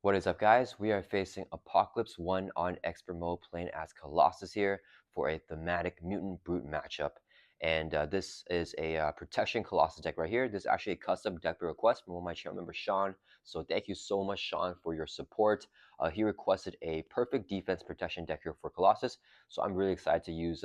What is up, guys? We are facing Apocalypse 1 on Expert Mode, playing as Colossus here for a thematic Mutant Brute matchup. And this is a Protection Colossus deck right here. This is actually a custom deck request from one of my channel member, Sean. So thank you so much, Sean, for your support. He requested a perfect defense protection deck here for Colossus. So I'm really excited to use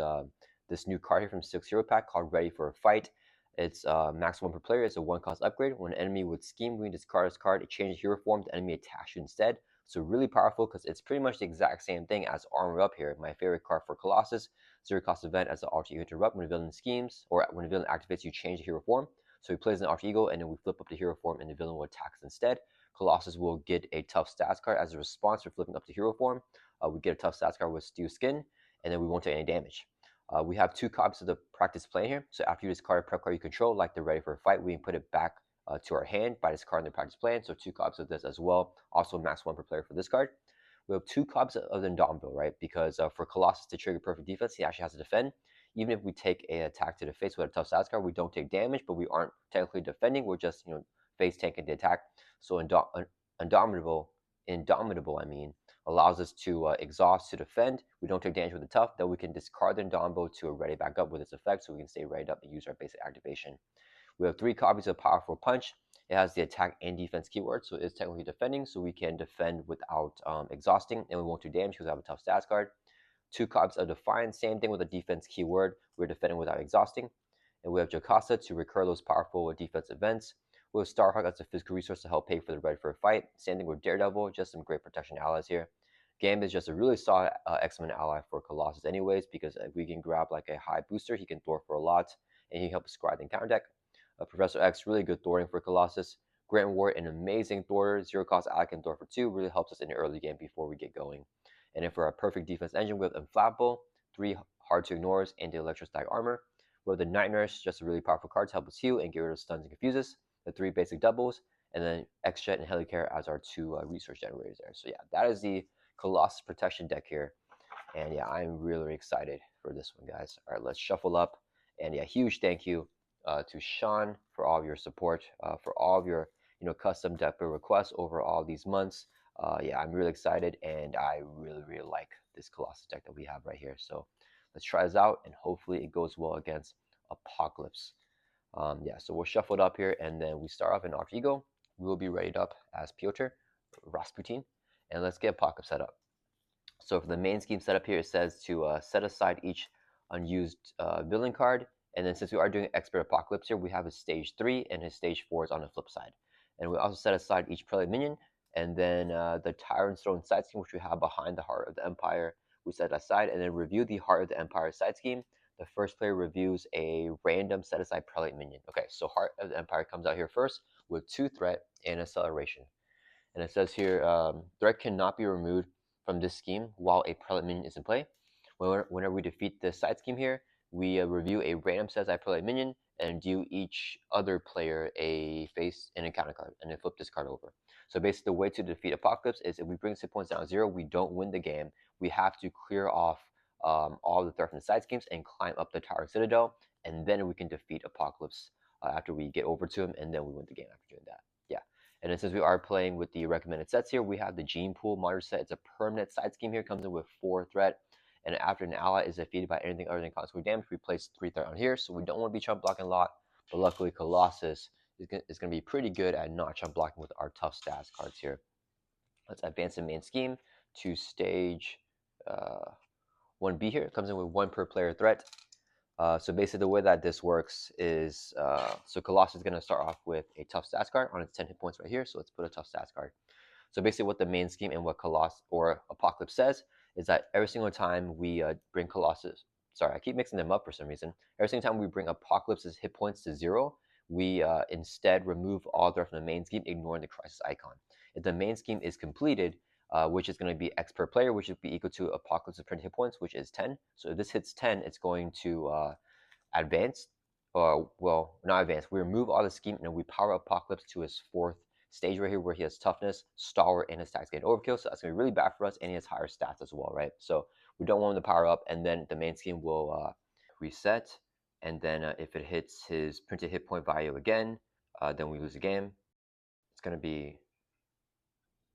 this new card here from 6 Hero Pack called Ready for a Fight. It's max 1 per player. It's a 1-cost upgrade. When an enemy would scheme, we can discard this card. It changes hero form. The enemy attacks you instead. So really powerful because it's pretty much the exact same thing as Armor Up here. My favorite card for Colossus. 0-cost event as an alter ego interrupt. When a villain schemes or when a villain activates, you change the hero form. So he plays an alter ego and then we flip up the hero form and the villain will attack us instead. Colossus will get a tough stats card as a response for flipping up the hero form. We get a tough stats card with Steel Skin and then we won't take any damage. We have 2 copies of the practice play here. So after you discard a prep card you control, like the Ready for a Fight, we can put it back to our hand by discarding the practice plan. So 2 copies of this as well. Also max 1 per player for this card. We have 2 copies of the Indomitable, right? Because for Colossus to trigger perfect defense, he actually has to defend. Even if we take an attack to the face with a tough stats card, we don't take damage, but we aren't technically defending. We're just, face tanking the attack. So Indomitable, I mean, allows us to exhaust to defend. We don't take damage with the tough. Then we can discard the Indomitable to ready back up with its effect, so we can stay ready up and use our basic activation. We have 3 copies of Powerful Punch. It has the attack and defense keyword, so it's technically defending, so we can defend without exhausting, and we won't do damage because we have a tough stats card. 2 copies of Defiance, same thing with a defense keyword. We're defending without exhausting. And we have Jocasta to recur those powerful defense events. We have Starhawk as a physical resource to help pay for the Ready for a Fight. Same thing with Daredevil, just some great protection allies here. Gambit is just a really solid X-Men ally for Colossus anyways, because if we can grab like a high booster, he can thwart for a lot, and he can help us squad the counter deck. Professor X, really good thwarting for Colossus. Grant Ward, an amazing thwarter. 0-cost ally can thwart for 2, really helps us in the early game before we get going. And then for our perfect defense engine, we have Inflammable, 3 hard to ignores, and the Electrostatic Armor. We have the Night Nurse, just a really powerful card to help us heal and get rid of stuns and confuses. The 3 basic doubles, and then X-Jet and Helicare as our 2 resource generators there. So yeah, that is the Colossus protection deck here. And yeah, I'm really excited for this one, guys. All right, let's shuffle up. And yeah, huge thank you to Sean for all of your support, for all of your custom deck build requests over all these months. Yeah, I'm really excited, and I really like this Colossus deck that we have right here. So let's try this out, and hopefully it goes well against Apocalypse. Yeah, so we'll shuffle it up here, and then we start off in Alter Ego. We will be readied up as Piotr, Rasputin, and let's get Apocalypse set up. So for the main scheme setup here, it says to set aside each unused villain card, and then since we are doing Expert Apocalypse here, we have his stage 3, and his stage 4 is on the flip side. And we also set aside each prelate minion, and then the Tyrant's Throne side scheme, which we have behind the Heart of the Empire, we set aside, and then review the Heart of the Empire side scheme. The first player reviews a random set aside prelate minion. Okay, so Heart of the Empire comes out here first with 2 threat and acceleration. And it says here, threat cannot be removed from this scheme while a prelate minion is in play. Whenever we defeat the side scheme here, we review a random set aside prelate minion and deal each other player a face and encounter card, and then flip this card over. So basically, the way to defeat Apocalypse is if we bring hit points down to 0, we don't win the game. We have to clear off all the threat from the side schemes and climb up the Tower Citadel, and then we can defeat Apocalypse after we get over to him, and then we win the game after doing that. Yeah. And then since we are playing with the recommended sets here, we have the Gene Pool Monitor set. It's a permanent side scheme here. Comes in with 4 threat. And after an ally is defeated by anything other than consequent damage, we place 3 threat on here. So we don't want to be chump blocking a lot. But luckily, Colossus is going to be pretty good at not chump blocking with our tough stats cards here. Let's advance the main scheme to stage 1B here. It comes in with 1 per player threat. So basically the way that this works is, so Colossus is going to start off with a tough stats card on its 10 hit points right here. So let's put a tough stats card. So basically what the main scheme and what Colossus or Apocalypse says is that every single time we bring Colossus, sorry, I keep mixing them up for some reason. Every single time we bring Apocalypse's hit points to 0, we instead remove all threat from the main scheme, ignoring the crisis icon. If the main scheme is completed, which is going to be X per player, which would be equal to Apocalypse's printed hit points, which is 10. So if this hits 10, it's going to advance, or well, not advance. We remove all the scheme and we power Apocalypse to his 4th stage right here, where he has toughness, stalwart, and his stats get overkill. So that's gonna be really bad for us, and he has higher stats as well, right? So we don't want him to power up, and then the main scheme will reset, and then if it hits his printed hit point value again, then we lose the game. It's gonna be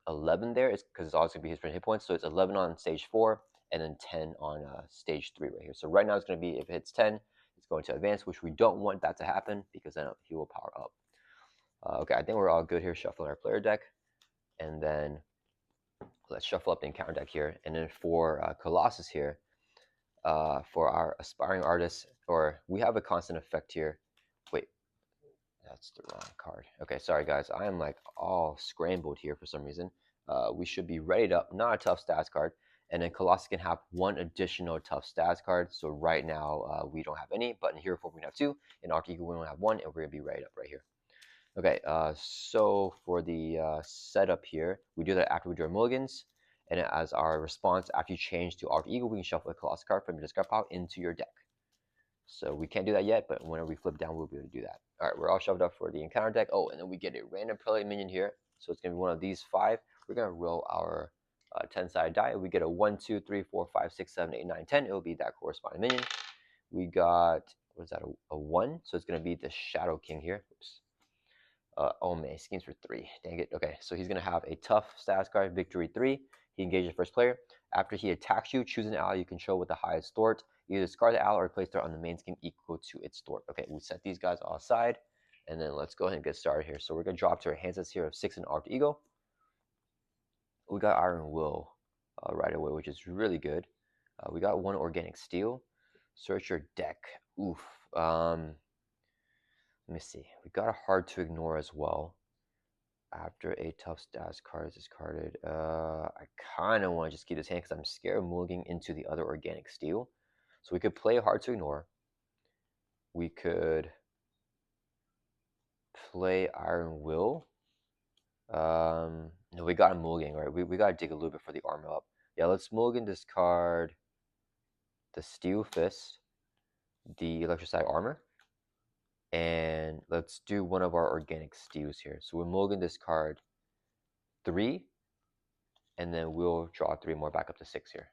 11 there is because it's always going to be his hit points. So it's 11 on stage 4 and then 10 on stage 3 right here. So right now it's going to be, if it hits 10, it's going to advance, which we don't want that to happen because then he will power up. Okay, I think we're all good here. Shuffling our player deck. And then let's shuffle up the encounter deck here. And then for Colossus here, for our aspiring artists, or we have a constant effect here. Wait, that's the wrong card. Okay, sorry guys. I am like all scrambled here for some reason. We should be ready up, not a tough stats card. And then Colossus can have one additional tough stats card. So right now we don't have any, but in Hero 4 we have 2. In Arc Eagle we only have 1, and we're going to be ready up right here. Okay, so for the setup here, we do that after we draw mulligans. And as our response, after you change to Arc Eagle, we can shuffle a Colossus card from your discard pile into your deck. So we can't do that yet, but whenever we flip down, we'll be able to do that. All right, we're all shoved up for the encounter deck. Oh, and then we get a random prelate minion here. So it's going to be one of these 5. We're going to roll our 10-sided die. We get a 1, 2, 3, 4, 5, 6, 7, 8, 9, 10. It will be that corresponding minion. We got, what is that, a 1? So it's going to be the Shadow King here. Oops. Oh man, schemes for 3. Dang it. Okay, so he's going to have a tough status card, victory 3. He engages the first player. After he attacks you, choose an ally you control with the highest thwart. Either discard the ally or place thwart on the main scheme equal to its thwart. Okay, we set these guys all aside. And then let's go ahead and get started here. So we're going to drop to our hand sets here of 6 and Arced Eagle. We got Iron Will right away, which is really good. We got 1 Organic Steel. Search your deck. Oof. Let me see. We got a Hard to Ignore as well. After a tough stats card is discarded, I kind of want to just keep this hand because I'm scared of moving into the other Organic Steel. So we could play Hard to Ignore. We could play Iron Will. No, we got a mulligan, right? We got to dig a little bit for the armor up. Yeah, let's mulligan discard the Steel Fist, the Electrostatic Armor, and let's do one of our Organic Steels here. So we'll mulligan discard 3, and then we'll draw 3 more back up to 6 here.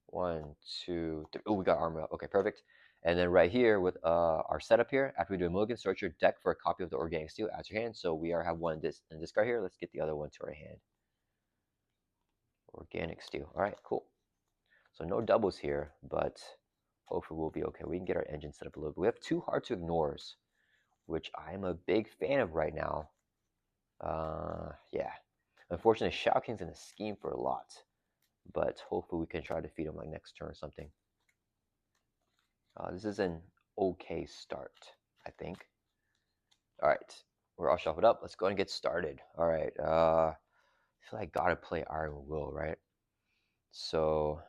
1, 2, 3. Oh, we got armor up. Okay, perfect. And then right here with our setup here, after we do a mulligan, search your deck for a copy of the Organic Steel at your hand. So we have 1 in discard here. Let's get the other one to our hand. Organic Steel. All right, cool. So no doubles here, but hopefully we'll be okay. We can get our engine set up a little bit. We have 2 Hard to Ignores, which I'm a big fan of right now. Yeah. Unfortunately, Shao King's in a scheme for a lot, but hopefully we can try to defeat him like next turn or something. This is an okay start, I think. All right, we're all shuffled up. Let's go ahead and get started. All right, I feel like I gotta play Iron Will, right? So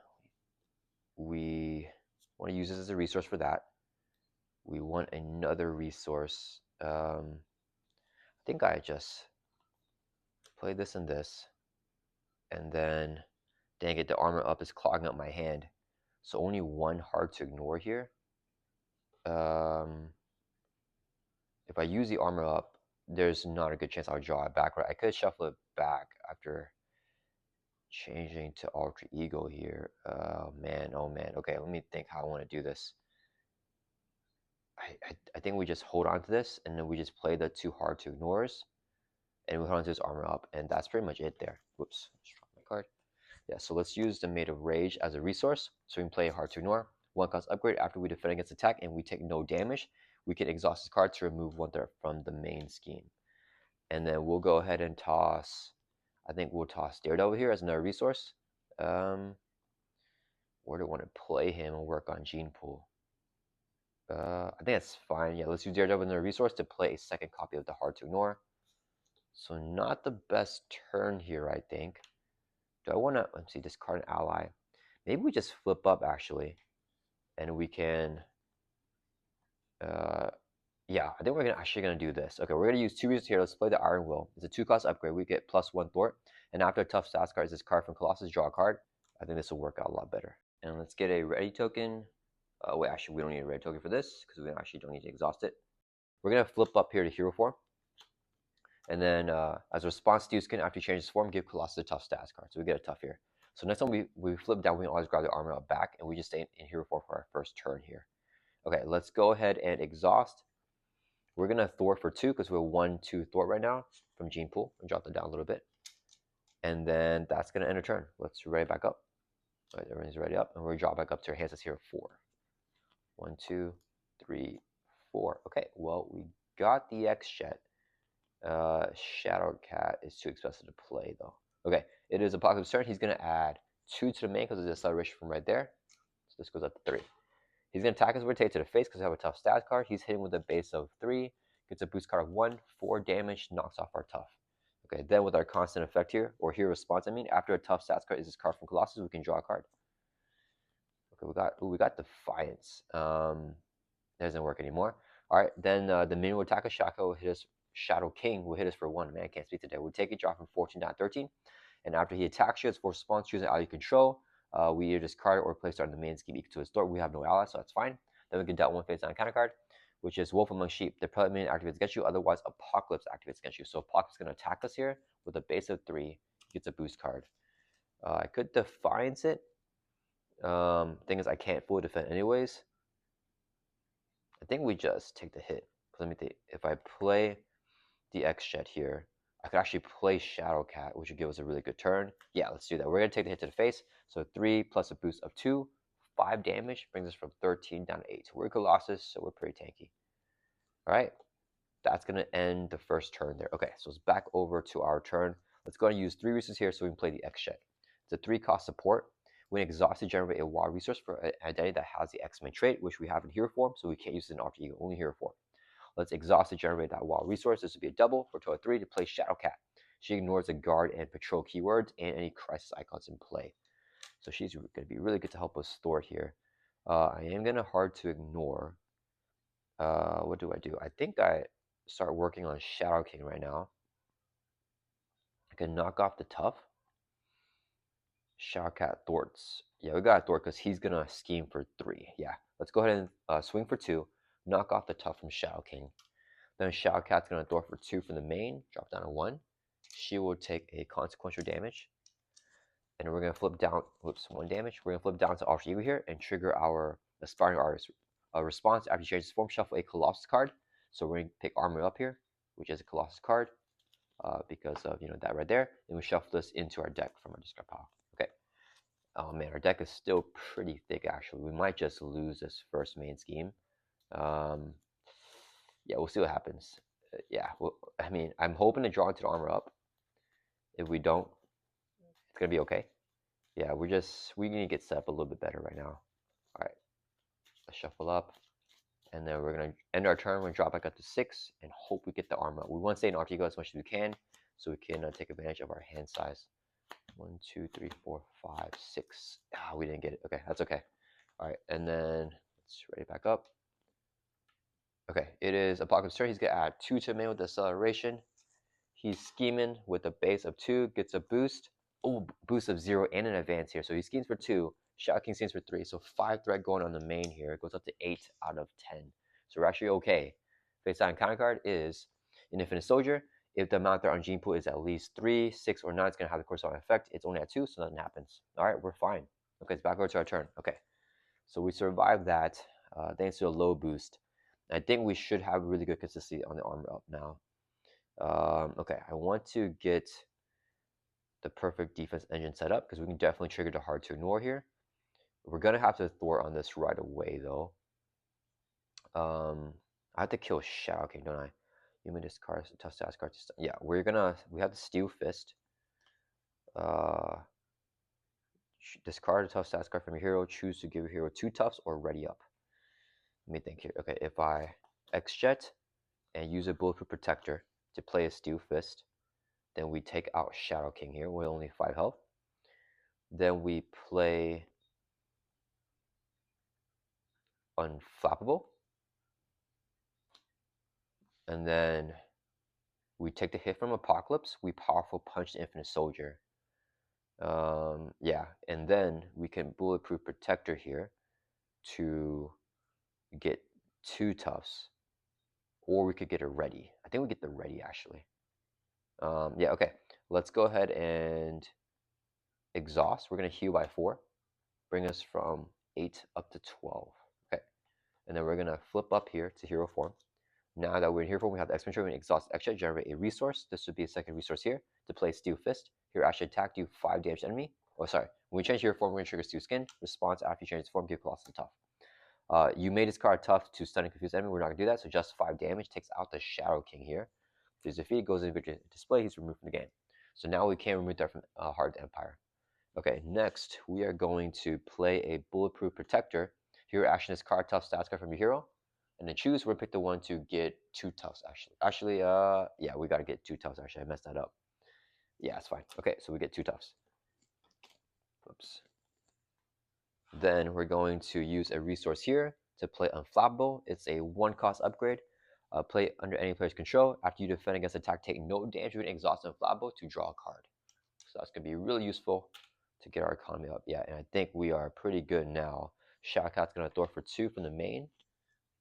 we want to use this as a resource for that. We want another resource. I think I just play this and this, and then dang it, the armor up is clogging up my hand. So only 1 Hard to Ignore here. If I use the armor up, there's not a good chance I'll draw it back, right? I could shuffle it back after changing to Alter Ego here. Oh man. Okay, let me think how I want to do this. I think we just hold on to this, and then we just play the 2 Hard to Ignores, and we hold on to this armor up, and that's pretty much it there. Whoops, just dropped my card. Yeah, so let's use the Maid of Rage as a resource, so we can play Hard to Ignore. 1 cost upgrade. After we defend against attack and we take no damage, we can exhaust this card to remove 1 threat from the main scheme. And then we'll go ahead and toss, I think we'll toss Daredevil here as another resource. Where do I want to play him and work on Gene Pool? I think that's fine. Yeah, let's use Daredevil as another resource to play a 2nd copy of the Hard to Ignore. So not the best turn here, I think. Do I want to, let's see, discard an ally. Maybe we just flip up actually, and we can, yeah, I think we're actually gonna do this. Okay, we're gonna use 2 resources here. Let's play the Iron Will. It's a 2 cost upgrade. We get +1 thwart, and after a tough stats card is this card from Colossus, draw a card. I think this will work out a lot better. And let's get a ready token. Wait, actually, we don't need a ready token for this because we actually don't need to exhaust it. We're gonna flip up here to hero form, and then as a response to Skin, after you change this form, give Colossus a tough stats card. So we get a tough here. So next time we flip down, we can always grab the armor up back, and we just stay in hero form for our first turn here. Okay, let's go ahead and exhaust. We're gonna thwart for 2 because we're 1, 2 thwart right now from Gene Pool, and drop that down a little bit. And then that's going to end a turn. Let's ready back up. All right, everything's ready up, and we're going to drop back up to our hands. Let's here 4. 1, 2, 3, 4. Okay, well, we got the X-Jet. Shadow Cat is too expensive to play, though. Okay, it is Apocalypse turn. He's going to add 2 to the main because of the acceleration from right there. So this goes up to 3. He's going to attack his rotate to the face because I have a tough stat card. He's hitting with a base of 3. Gets a boost card of 1. 4 damage. Knocks off our tough. Okay, then with our constant effect here, or here response, I mean, after a tough stats card is this card from Colossus, we can draw a card. Okay, we got Defiance. That doesn't work anymore. All right, then the minion will attack us. Shadow King will hit us for 1. Man, I can't speak today. We take it, drop from 14 down to 13. And after he attacks you, it's for response, choosing ally you control. We either discard it or place it on the main scheme equal to his door. We have no allies, so that's fine. Then we can dealt 1 face down counter card, which is Wolf Among Sheep. The prelate minion activates against you, otherwise Apocalypse activates against you. So Apocalypse is going to attack us here with a base of 3. He gets a boost card. I could Defiance it. Thing is, I can't fully defend anyways. I think we just take the hit. Let me think. If I play the X-Jet here, I could actually play Shadow Cat, which would give us a really good turn. Yeah, let's do that. We're going to take the hit to the face. So 3 plus a boost of 2. 5 damage brings us from 13 down to 8. We're Colossus, so we're pretty tanky. All right, that's going to end the first turn there. Okay, so it's back over to our turn. Let's go and use 3 resources here so we can play the X-Jet. It's a 3-cost support. When exhausted, generate a wild resource for an identity that has the X-Men trait, which we have in hero form, so we can't use it in alter ego, only hero form. Let's exhaust to generate that wild resource. This would be a double for total 3 to play Shadow Cat. She ignores the guard and patrol keywords and any crisis icons in play. So she's going to be really good to help us store here. I am going to hard to ignore. What do? I think I start working on Shadow King right now. I can knock off the tough. Shadow Cat thwarts. Yeah, we got a thwart because he's going to scheme for 3. Yeah, let's go ahead and swing for 2. Knock off the tough from Shadow King. Then Shadow Cat's going to thwart for 2 from the main. Drop down to 1. She will take a consequential damage. And we're going to flip down, 1 damage. We're going to flip down to Alter Ego here and trigger our Aspiring Artist response after she changes form. Shuffle a Colossus card. So we're going to pick Armor Up here, which is a Colossus card because of that right there. And we shuffle this into our deck from our discard pile. Okay. Oh man, our deck is still pretty thick actually. We might just lose this first main scheme. Yeah, we'll see what happens. Yeah, well, I mean, I'm hoping to draw into the Armor Up. If we don't, it's gonna be okay. Yeah, we need to get set up a little bit better right now. All right, let's shuffle up, and then we're gonna end our turn. We're gonna drop back up to 6 and hope we get the Armor Up. We want to stay in alter ego as much as we can, so we can take advantage of our hand size. 1, 2, 3, 4, 5, 6. Ah, we didn't get it. Okay, that's okay. All right, and then let's ready back up. Okay, it is Apocalypse turn. He's going to add 2 to main with acceleration. He's scheming with a base of 2, gets a boost. Oh, boost of 0 and an advance here. So he schemes for 2. Shadow King schemes for 3. So 5 threat going on the main here. It goes up to 8 out of 10. So we're actually okay. Face down counter card is an Infinite Soldier. If the amount threat on Gene Pool is at least 3, 6, or 9, it's going to have the corresponding effect. It's only at 2, so nothing happens. All right, we're fine. Okay, it's back over to our turn. Okay, so we survived that thanks to a low boost. I think we should have really good consistency on the Armor Up now. Okay, I want to get the perfect defense engine set up because we can definitely trigger the hard to ignore here. We're going to have to thwart on this right away, though. I have to kill Shadow King, don't I? You may discard a tough stats card. Yeah, we have the Steel Fist. Discard a tough stats card from your hero. Choose to give your hero 2 toughs or ready up. Let me think here. Okay, if I X-Jet and use a Bulletproof Protector to play a Steel Fist, then we take out Shadow King here with only 5 health. Then we play Unflappable. And then we take the hit from Apocalypse. We Powerful Punch the Infinite Soldier. Yeah, and then we can Bulletproof Protector here to get 2 toughs. Or we could get a ready. I think we get the ready actually. Yeah, okay. Let's go ahead and exhaust. We're going to heal by 4. Bring us from 8 up to 12. Okay. And then we're going to flip up here to hero form. Now that we're in hero form, we have the X-Men trait. We're going to exhaust X-Jet, generate a resource. This would be a second resource here to play Steel Fist. Here, actually attack, do 5 damage to enemy. Oh, sorry. When we change your form, we're going to trigger Stew Skin. Response after you change its form, give Colossus tough. You made this card tough to stun and confuse enemy. We're not going to do that, so just 5 damage takes out the Shadow King here. If he's defeated, goes into display, he's removed from the game. So now we can remove that from Hard Empire. Okay, next we are going to play a Bulletproof Protector. Here, action is card tough stats card from your hero. And then choose, we're going to pick the one to get 2 toughs, actually. Yeah, we got to get 2 toughs, actually. I messed that up. Yeah, it's fine. Okay, so we get 2 toughs. Oops. Then we're going to use a resource here to play Unflappable. It's a 1-cost upgrade. Play under any player's control. After you defend against attack, take no damage. You can exhaust Unflappable to draw a card. So that's going to be really useful to get our economy up. Yeah, and I think we are pretty good now. Shadowcat's going to throw for 2 from the main.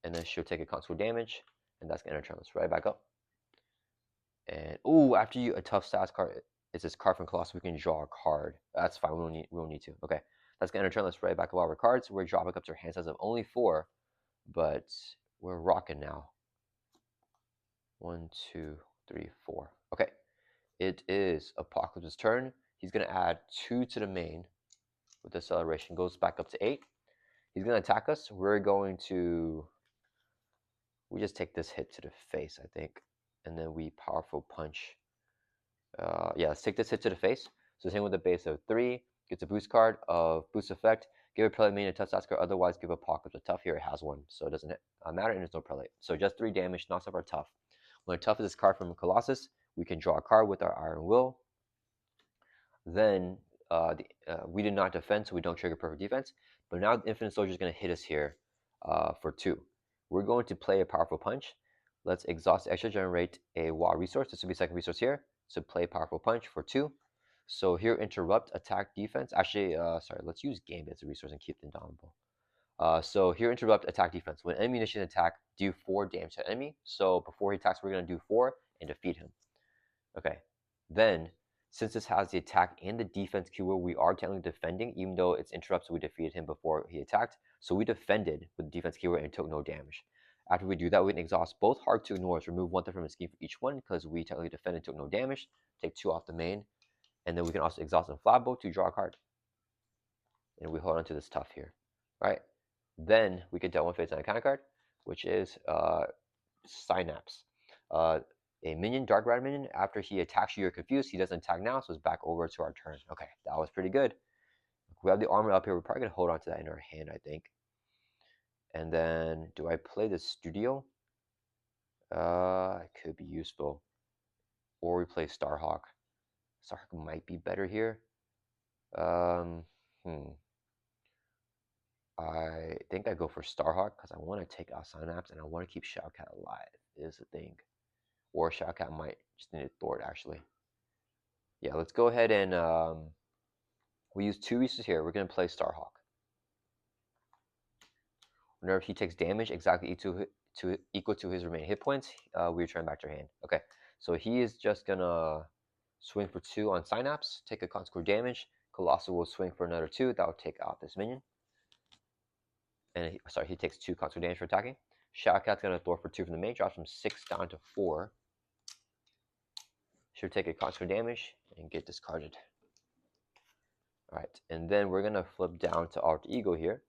And then she'll take a console damage. And that's going to turn us right back up. And, ooh, after you a tough stats card, it's this card from Colossus, we can draw a card. That's fine, we don't need to. Okay, that's going to turn us right back up our cards. We're dropping up to our hand size of only 4. But we're rocking now. 1, 2, 3, 4. Okay, it is Apocalypse's turn. He's going to add 2 to the main with acceleration. Goes back up to 8. He's going to attack us. We're going to... We just take this hit to the face, I think. And then we powerful punch. Yeah, let's take this hit to the face. So same with the base of 3. Gets a boost card of boost effect. Give a prelate main a tough stats card. Otherwise, give Apocalypse a tough. Here it has 1. So it doesn't matter, and there's no prelate. So just 3 damage, knocks off our tough. When a tough is this card from Colossus, we can draw a card with our Iron Will. Then we did not defend, so we don't trigger perfect defense. But now the Infinite Soldier is going to hit us here for 2. We're going to play a powerful punch. Let's exhaust extra, generate a wild resource. This will be second resource here. So play powerful punch for 2. So here, interrupt, attack, defense. Actually, sorry, let's use Gambit as a resource and keep them downable. So here, interrupt, attack, defense. When enemy initiates attack, do 4 damage to enemy. So before he attacks, we're going to do 4 and defeat him. Okay. Then, since this has the attack and the defense keyword, we are technically defending, even though it's interrupt, so we defeated him before he attacked. So we defended with the defense keyword and took no damage. After we do that, we can exhaust both hard to ignores, remove 1 thing from the scheme for each one, because we technically defended and took no damage. Take 2 off the main. And then we can also exhaust Inflammable to draw a card. And we hold on to this tough here. All right. Then we get dealt 1 face on a counter card, which is Synapse. A minion, Dark Rider minion, after he attacks you, you're confused. He doesn't attack now, so it's back over to our turn. Okay, that was pretty good. We have the armor up here. We're probably going to hold on to that in our hand, I think. And then, do I play the Studio? It could be useful. Or we play Starhawk. Starhawk might be better here. I think I go for Starhawk because I want to take out Synapse and I want to keep Shadowcat alive, is the thing. Or Shadowcat might just need a Thwart, actually. Yeah, let's go ahead and we use 2 resources here. We're going to play Starhawk. Whenever he takes damage exactly equal to his remaining hit points, we return back to our hand. Okay, so he is just going to swing for 2 on Synapse, take a consequent damage. Colossus will swing for another 2. That will take out this minion. And he takes 2 consequent damage for attacking. Shadowcat's going to throw for 2 from the main, drops from 6 down to 4. Should take a consequent damage and get discarded. Alright, and then we're going to flip down to Alter Ego here.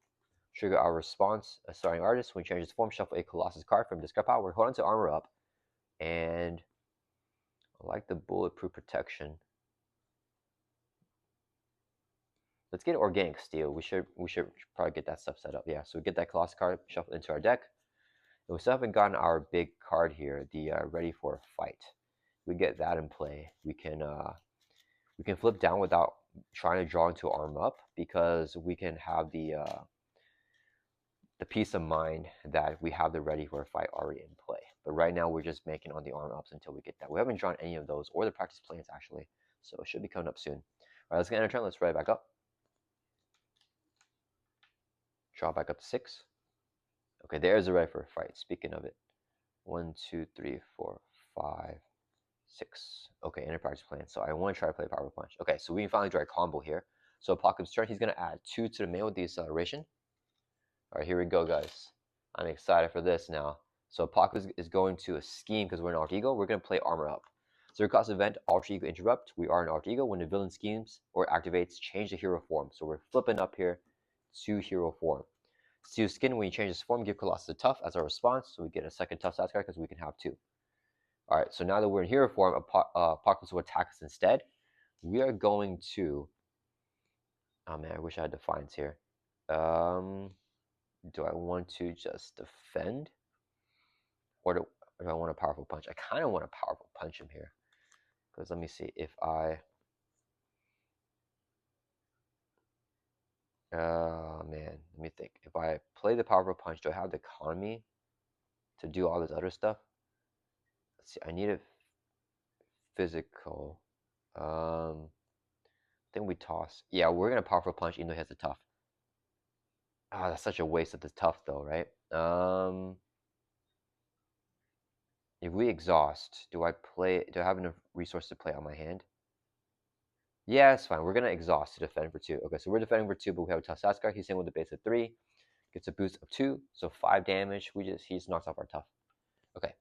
Trigger our response, a starting artist. When he changes form, shuffle a Colossus card from discard pile. We're holding to armor up. And I like the bulletproof protection. Let's get Organic Steel. We should probably get that stuff set up. Yeah, so we get that Colossus card shuffled into our deck. And we still haven't gotten our big card here, the Ready for a Fight. We get that in play. We can flip down without trying to draw into arm up because we can have the peace of mind that we have the Ready for a Fight already in play. But right now we're just making on the arm ups until we get that. We haven't drawn any of those or the practice plans actually, so it should be coming up soon. All right, let's get end our turn. Let's write it back up. Draw back up to 6. Okay, there's the Ready for a Fight. Speaking of it, 1, 2, 3, 4, 5, 6. Okay, enterprise plan. So I want to try to play Power Punch. Okay, so we can finally draw a combo here. So Apocalypse turn, he's going to add 2 to the main with the acceleration. All right, here we go, guys. I'm excited for this now. So Apocalypse is going to a scheme because we're in Alter Ego. We're going to play armor up. Zero cost event, alter ego interrupt. We are an alter ego. When the villain schemes or activates, change the hero form. So we're flipping up here to hero form. Steel Skin, when you change this form, give Colossus a tough as our response. So we get a second tough stats card because we can have 2. Alright, so now that we're in hero form, Apocalypse will attack us instead. We are going to... Oh man, I wish I had defines here. Do I want to just defend? Or do I want a powerful punch? I kind of want a powerful punch him here. Because let me see, if I... man, let me think. If I play the powerful punch, do I have the economy to do all this other stuff? Let's see, I need a physical. I think we toss. Yeah, we're gonna powerful punch even though he has a tough. Ah, that's such a waste of the tough though, right? If we exhaust, do I have enough resources to play on my hand? Yeah, it's fine. We're gonna exhaust to defend for 2. Okay, so we're defending for 2, but we have a tough stats card. He's in with a base of 3. Gets a boost of 2, so 5 damage. He just knocks off our tough. Okay.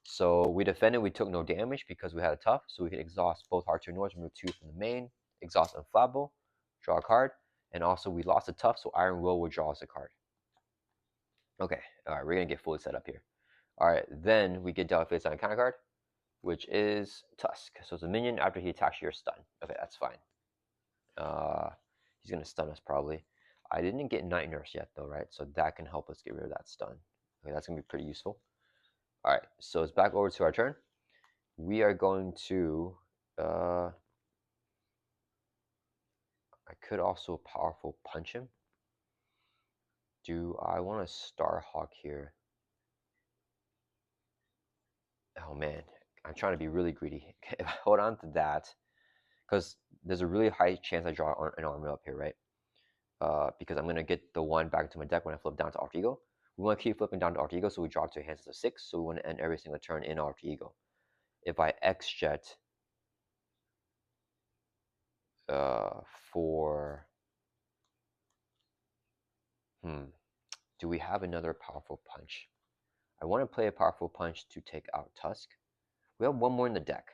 So we defended, we took no damage because we had a tough, so we can exhaust both Heart to Ignore, remove 2 from the main, exhaust Unflappable, draw a card, and also we lost a tough, so Iron Will draw us a card. Okay, alright, we're gonna get fully set up here. Alright, then we get dealt face on a counter card, which is Tusk. So it's a minion after he attacks your stun. Okay, that's fine. He's gonna stun us probably. I didn't get Night Nurse yet though, right? So that can help us get rid of that stun. Okay, that's gonna be pretty useful. Alright, so it's back over to our turn. We are going to... I could also powerful punch him. Do I want to Starhawk here? Oh man, I'm trying to be really greedy. If I hold on to that, because there's a really high chance I draw an armor up here, right? Because I'm going to get the 1 back into my deck when I flip down to Alter Ego. We want to keep flipping down to Alter Ego, so we draw 2 hands to 6, so we want to end every single turn in Alter Ego. If I X-Jet for... do we have another powerful punch? I want to play a powerful punch to take out Tusk. We have 1 more in the deck.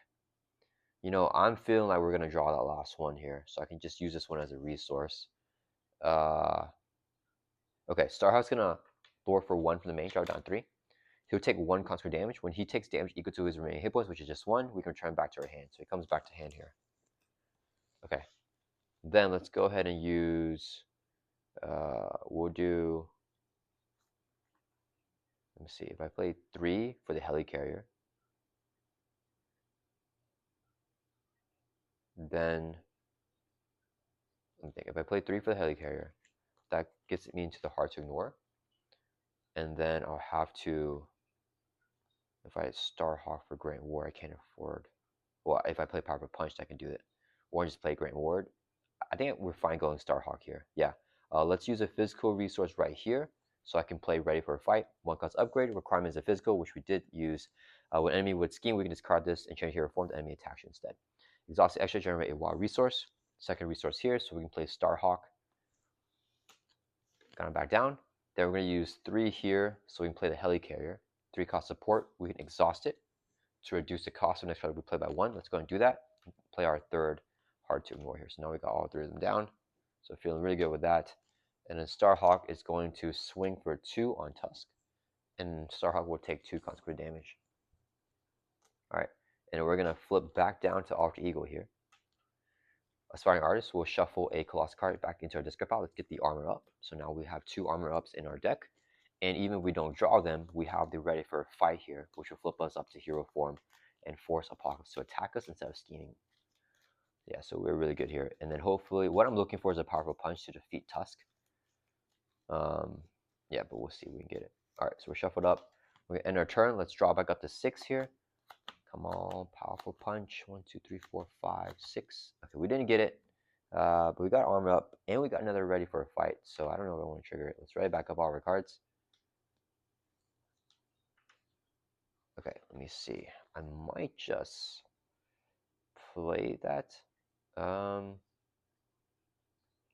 You know, I'm feeling like we're going to draw that last one here, so I can just use this one as a resource. Okay, Starhawk's going to lure for 1 from the main, draw down 3. He'll take 1 constant damage. When he takes damage equal to his remaining hit points, which is just 1, we can return back to our hand. So he comes back to hand here. Okay, then let's go ahead and use... we'll do... Let me see, if I play 3 for the Helicarrier, then let me think. If I play 3 for the Helicarrier, that gets me into the Hard to Ignore, and then I'll have to, if I Starhawk for Great War, I can't afford. Well, if I play Powerful Punch, I can do it, or just play Great Ward. I think we're fine going Starhawk here. Yeah, let's use a physical resource right here, so I can play Ready for a Fight. 1 cost upgrade, requirement is a physical, which we did use. When enemy would scheme, we can discard this and change hero form to enemy attacks instead. Exhaust the extra, generate a wild resource. Second resource here, so we can play Starhawk. Got him back down. Then we're going to use 3 here, so we can play the Helicarrier. 3 cost support, we can exhaust it to reduce the cost of next card we play by 1. Let's go and do that. Play our 3rd Hard to Ignore here. So now we got all 3 of them down. So feeling really good with that. And then Starhawk is going to swing for 2 on Tusk. And Starhawk will take 2 consequent damage. Alright, and we're going to flip back down to Alter Ego here. Aspiring Artist will shuffle a Colossus card back into our discard pile. Let's get the armor up. So now we have 2 armor ups in our deck. And even if we don't draw them, we have the Ready for a Fight here, which will flip us up to hero form and force Apocalypse to attack us instead of scheming. Yeah, so we're really good here. And then hopefully, what I'm looking for is a powerful punch to defeat Tusk. Yeah, but we'll see if we can get it. Alright, so we're shuffled up. We're going to end our turn. Let's draw back up to 6 here. Come on, powerful punch. 1, 2, 3, 4, 5, 6. Okay, we didn't get it. But we got armor up, and we got another Ready for a Fight. So I don't know if I want to trigger it. Let's ready back up all our cards. Okay, let me see. I might just play that.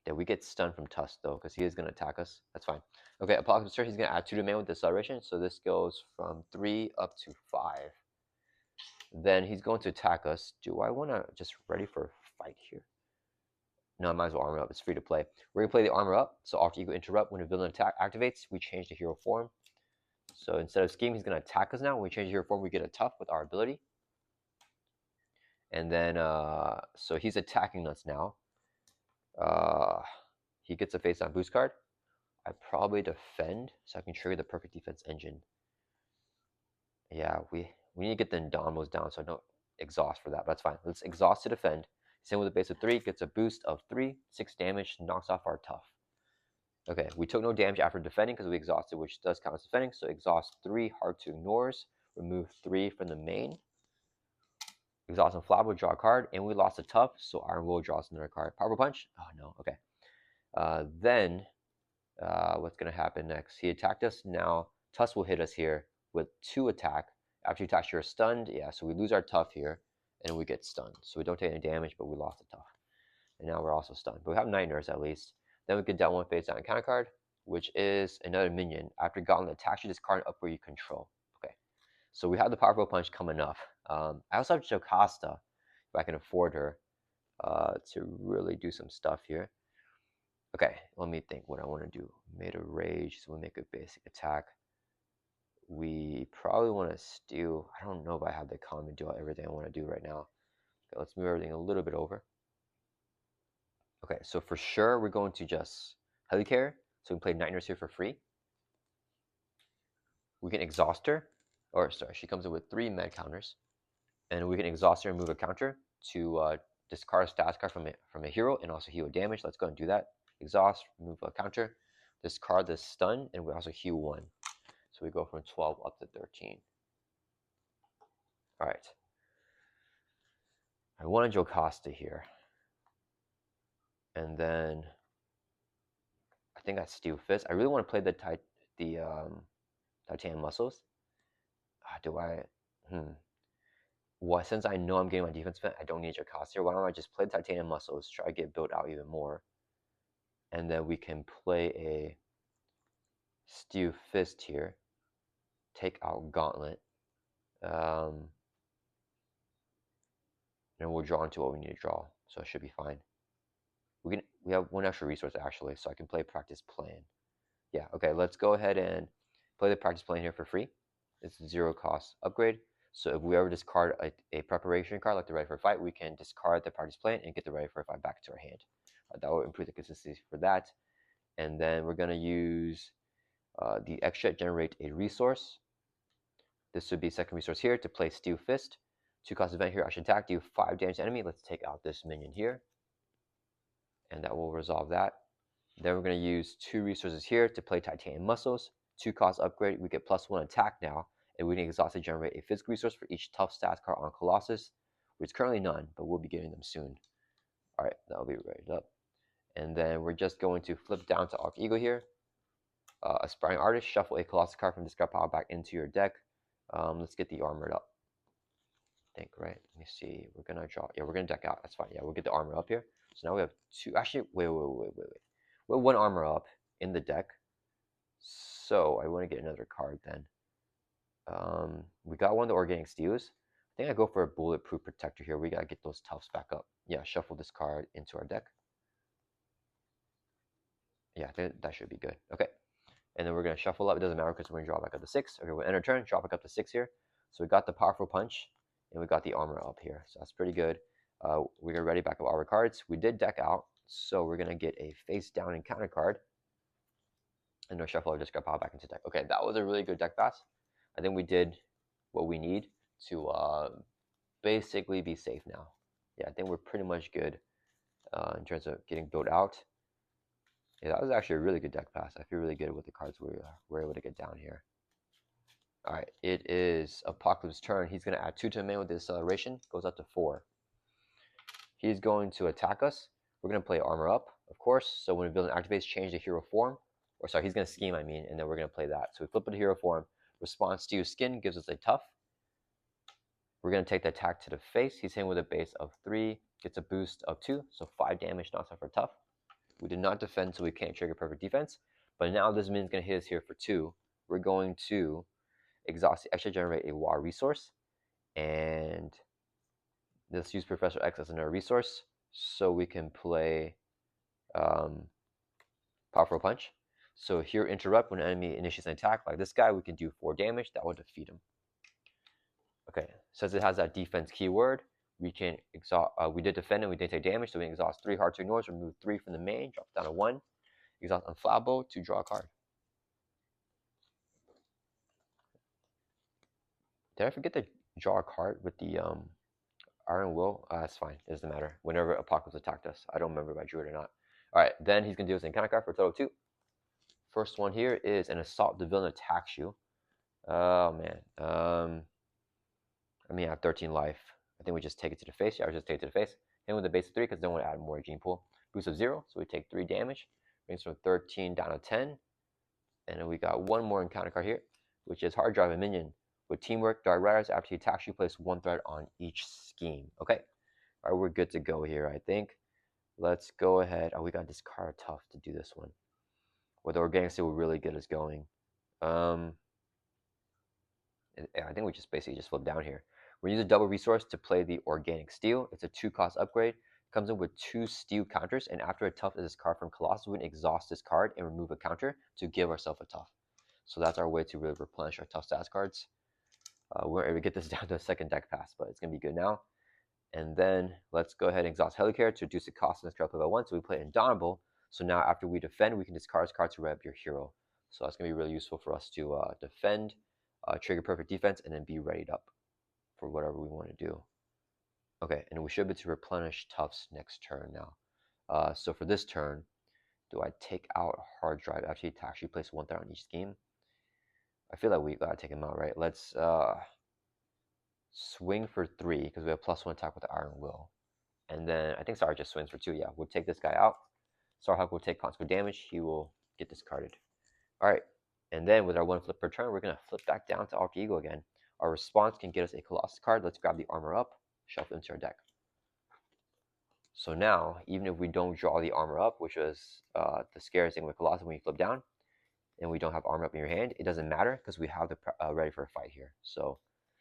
Yeah, we get stunned from Tusk though, because he is going to attack us. That's fine. Okay, Apocalypse, he's going to add 2 to main with Deceleration. So this goes from 3 up to 5. Then he's going to attack us. Do I want to just ready for a fight here? No, I might as well armor up. It's free to play. We're going to play the armor up. So after Ego Interrupt, when a villain attack activates, we change the hero form. So instead of Scheme, he's going to attack us now. When we change the hero form, we get a Tough with our ability. And then, so he's attacking us now. He gets a face-down boost card. I probably defend, so I can trigger the perfect defense engine. Yeah, we need to get the Indomitable's down, so I don't exhaust for that, but that's fine. Let's exhaust to defend. Same with a base of 3, gets a boost of 3, 6 damage, knocks off our Tough. Okay, we took no damage after defending because we exhausted, which does count as defending. So exhaust 3, hard to ignores, remove 3 from the main. Exhaust and Flab will draw a card, and we lost a Tough, so Iron Will draws another card. Powerful Punch? Oh no, okay. Then, what's going to happen next? He attacked us. Now, Tusk will hit us here with 2 attack. After you attack, you're stunned. Yeah, so we lose our Tough here, and we get stunned. So we don't take any damage, but we lost a Tough. And now we're also stunned. But we have Night Nurse at least. Then we get down 1 face down counter card, which is another minion. After Gauntlet attacks you, this card up where you control. Okay, so we have the Powerful Punch coming up. I also have Jocasta, if I can afford her, to really do some stuff here. Okay, let me think what I want to do. Made a Rage, so we make a basic attack. We probably want to steal. I don't know if I have the economy to do everything I want to do right now. Okay, let's move everything a little bit over. Okay, so for sure we're going to just Helicare. So we can play Night Nurse here for free. We can exhaust her, or sorry, she comes in with 3 med counters, and we can exhaust her and move a counter to discard a stats card from a hero and also heal damage. Let's go and do that. Exhaust, move a counter, discard the stun, and we also heal 1. So we go from 12 up to 13. All right. I want a Jocasta here. And then I think I Steel Fist. I really want to play the Titanium Muscles. Do I? Well, since I know I'm getting my defense fit, I don't need Jocasta here. Why don't I just play the Titanium Muscles, try to get built out even more. And then we can play a Steel Fist here. Take out Gauntlet. And we'll draw into what we need to draw. So it should be fine. We have 1 extra resource actually, so I can play Practice Plan. Yeah, okay, let's go ahead and play the Practice Plan here for free. It's 0 cost upgrade. So if we ever discard a preparation card like the Ready for a Fight, we can discard the Practice Plan and get the Ready for a Fight back to our hand. That will improve the consistency for that. And then we're going to use the extra generate a resource. This would be second resource here to play Steel Fist. 2 cost event here, I should attack, do 5 damage to enemy. Let's take out this minion here. And that will resolve that. Then we're going to use 2 resources here to play Titanium Muscles. 2 cost upgrade, we get +1 attack now. And we can exhaust to generate a physical resource for each Tough stats card on Colossus, which is currently none, but we'll be getting them soon. Alright, that'll be rated up. And then we're just going to flip down to Arc Eagle here. Aspiring Artist, shuffle a Colossus card from discard pile back into your deck. Let's get the armored up. I think, right? Let me see. We're going to draw. Yeah, we're going to deck out. That's fine. Yeah, we'll get the armor up here. So now we have 2. Actually, wait. We have 1 armor up in the deck. So I want to get another card then. We got 1 of the Organic Steels. I think I go for a Bulletproof Protector here. We got to get those Toughs back up. Yeah, shuffle this card into our deck. Yeah, I think that should be good. Okay. And then we're going to shuffle up. It doesn't matter because we're going to draw back up to 6. Okay, we'll end our turn, drop back up to 6 here. So we got the Powerful Punch, and we got the armor up here. So that's pretty good. We got ready back up our cards. We did deck out, so we're going to get a face down and counter card. And no shuffle or discard pile back into deck. Okay, that was a really good deck pass. I think we did what we need to basically be safe now. Yeah, I think we're pretty much good in terms of getting built out. Yeah, that was actually a really good deck pass. I feel really good with the cards we were able to get down here. All right, it is Apocalypse's turn. He's going to add 2 to the main with the acceleration. Goes up to 4. He's going to attack us. We're going to play armor up, of course. So when a villain activates, change the hero form. Or sorry, he's going to scheme, I mean, and then we're going to play that. So we flip it to hero form. Response to skin gives us a Tough. We're going to take the attack to the face. He's hitting with a base of 3. Gets a boost of 2. So 5 damage, knocks off our Tough. We did not defend, so we can't trigger perfect defense. But now this minion's going to hit us here for 2. We're going to exhaust the extra generate a WA resource. And let's use Professor X as another resource so we can play Powerful Punch. So here, interrupt when an enemy initiates an attack. Like this guy, we can do 4 damage. That will defeat him. Okay, since it has that defense keyword, we can exhaust. We did defend and we did take damage, so we can exhaust 3 hard to ignores, remove 3 from the main, drop down to 1, exhaust Unflappable to draw a card. Did I forget to draw a card with the Iron Will? That's fine. It doesn't matter. Whenever Apocalypse attacked us, I don't remember if I drew it or not. All right, then he's gonna do his encounter card for a total of 2. First one here is an Assault. The villain attacks you. Oh man. I mean, I have 13 life. I think we just take it to the face. Yeah, I'll just take it to the face. Hit with a base of 3 because then we'll add more gene pool. Boost of 0, so we take 3 damage. Brings from 13 down to 10. And then we got one more encounter card here, which is Hard Drive a minion. With Teamwork, Dark Riders, after he attacks you, place 1 threat on each scheme. Okay. All right, we're good to go here, I think. Let's go ahead. Oh, we got this card tough to do this one. With Organic Steel will really get us going. I think we just basically just flip down here. We're using a double resource to play the Organic Steel. It's a 2-cost upgrade. Comes in with 2 steel counters, and after a tough is this card from Colossus, we can exhaust this card and remove a counter to give ourselves a tough. So that's our way to really replenish our tough stats cards. We're able to get this down to a second deck pass, but it's going to be good now. And then let's go ahead and exhaust Helicare to reduce the cost of this card level 1. So we play Indomitable. So now after we defend, we can discard this card to rev your hero. So that's going to be really useful for us to defend, trigger perfect defense, and then be readied up for whatever we want to do. Okay, and we should be able to replenish toughs next turn now. So for this turn, do I take out Hard Drive after he attacks you? Place 1 threat on each scheme. I feel like we gotta take him out, right? Let's swing for 3 because we have +1 attack with the Iron Will. And then I think Sarah just swings for 2. Yeah, we'll take this guy out. Starhawk will take consequent damage. He will get discarded. All right, and then with our 1 flip per turn, we're gonna flip back down to Alter Ego again. Our response can get us a Colossus card. Let's grab the Armor Up, shuffle into our deck. So now, even if we don't draw the Armor Up, which was the scariest thing with Colossus when you flip down, and we don't have Armor Up in your hand, it doesn't matter because we have the ready for a fight here. So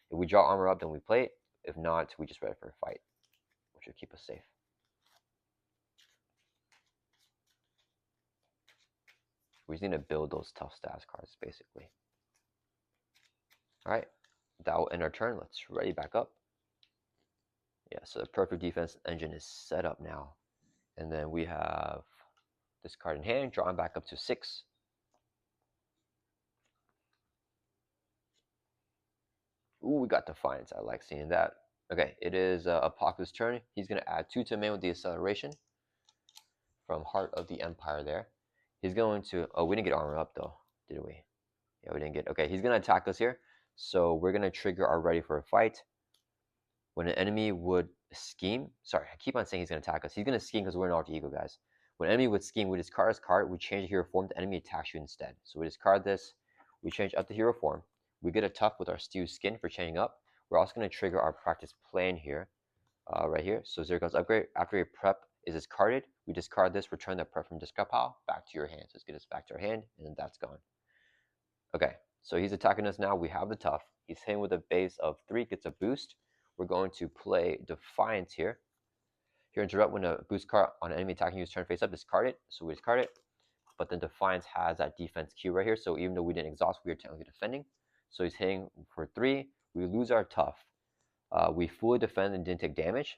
if we draw Armor Up, then we play it. If not, we just ready for a fight, which will keep us safe. We just need to build those tough stats cards, basically. All right, that will end our turn. Let's ready back up. Yeah, so the perfect defense engine is set up now. And then we have this card in hand, drawing back up to 6. Ooh, we got Defiance. I like seeing that. Okay, it is Apocalypse's turn. He's going to add 2 to main with the acceleration from Heart of the Empire there. He's going to... Oh, we didn't get Armor Up, though, did we? Yeah, we didn't get... Okay, he's going to attack us here. So we're going to trigger our Ready for a Fight. When an enemy would scheme... Sorry, I keep on saying he's going to attack us. He's going to scheme because we're an Alter Ego, guys. When an enemy would scheme, we discard his card. We change the hero form. The enemy attacks you instead. So we discard this. We change up the hero form. We get a tough with our Stew Skin for changing up. We're also going to trigger our practice plan here, right here. So Zero Guns Upgrade. After a prep is discarded, we discard this, return that prep from discard pile back to your hand. So let's get this back to our hand, and then that's gone. Okay, so he's attacking us now. We have the tough. He's hitting with a base of 3, gets a boost. We're going to play Defiance here. Here, interrupt when a boost card on an enemy attacking you is turn face up, discard it. So we discard it. But then Defiance has that defense Q right here. So even though we didn't exhaust, we are technically defending. So he's hitting for 3. We lose our tough. We fully defend and didn't take damage.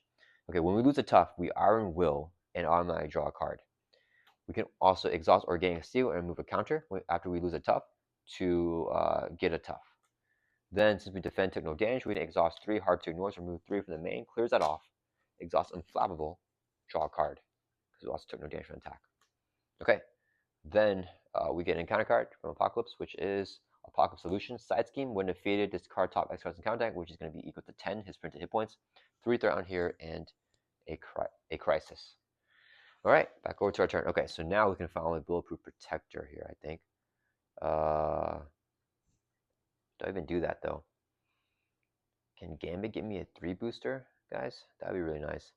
Okay, when we lose a tough, we Iron Will and automatically draw a card. We can also exhaust Organic Steel and remove a counter after we lose a tough to get a tough. Then, since we defend, took no damage, we can exhaust 3 hard to ignore, remove 3 from the main, clears that off, exhaust Unflappable, draw a card, because we also took no damage from attack. Okay, then we get an encounter card from Apocalypse, which is Apocalypse Solution. Side scheme, when defeated, discard top X cards in contact, which is going to be equal to 10, his printed hit points, 3 threat on here, and a crisis. All right, back over to our turn. Okay, so now we can finally Bulletproof Protector here, I think. Do I even do that, though? Can Gambit give me a 3 booster, guys? That'd be really nice.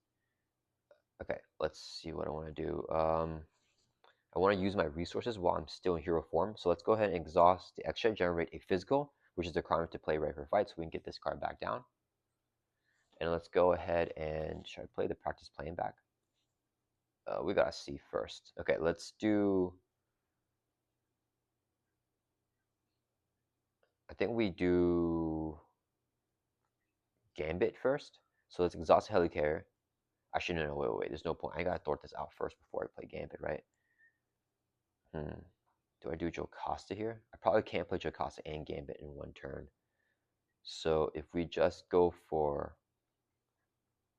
Okay, let's see what I want to do. I want to use my resources while I'm still in hero form. So let's go ahead and exhaust the extra, generate a physical, which is the requirement to play ready for fight, so we can get this card back down. And let's go ahead and should I play the practice playing back? We gotta see first. Okay, let's do. I think we do Gambit first. So let's exhaust Helicarrier. Actually, no, wait. There's no point. I gotta sort this out first before I play Gambit, right? Do I do Jocasta here? I probably can't play Jocasta and Gambit in one turn. So if we just go for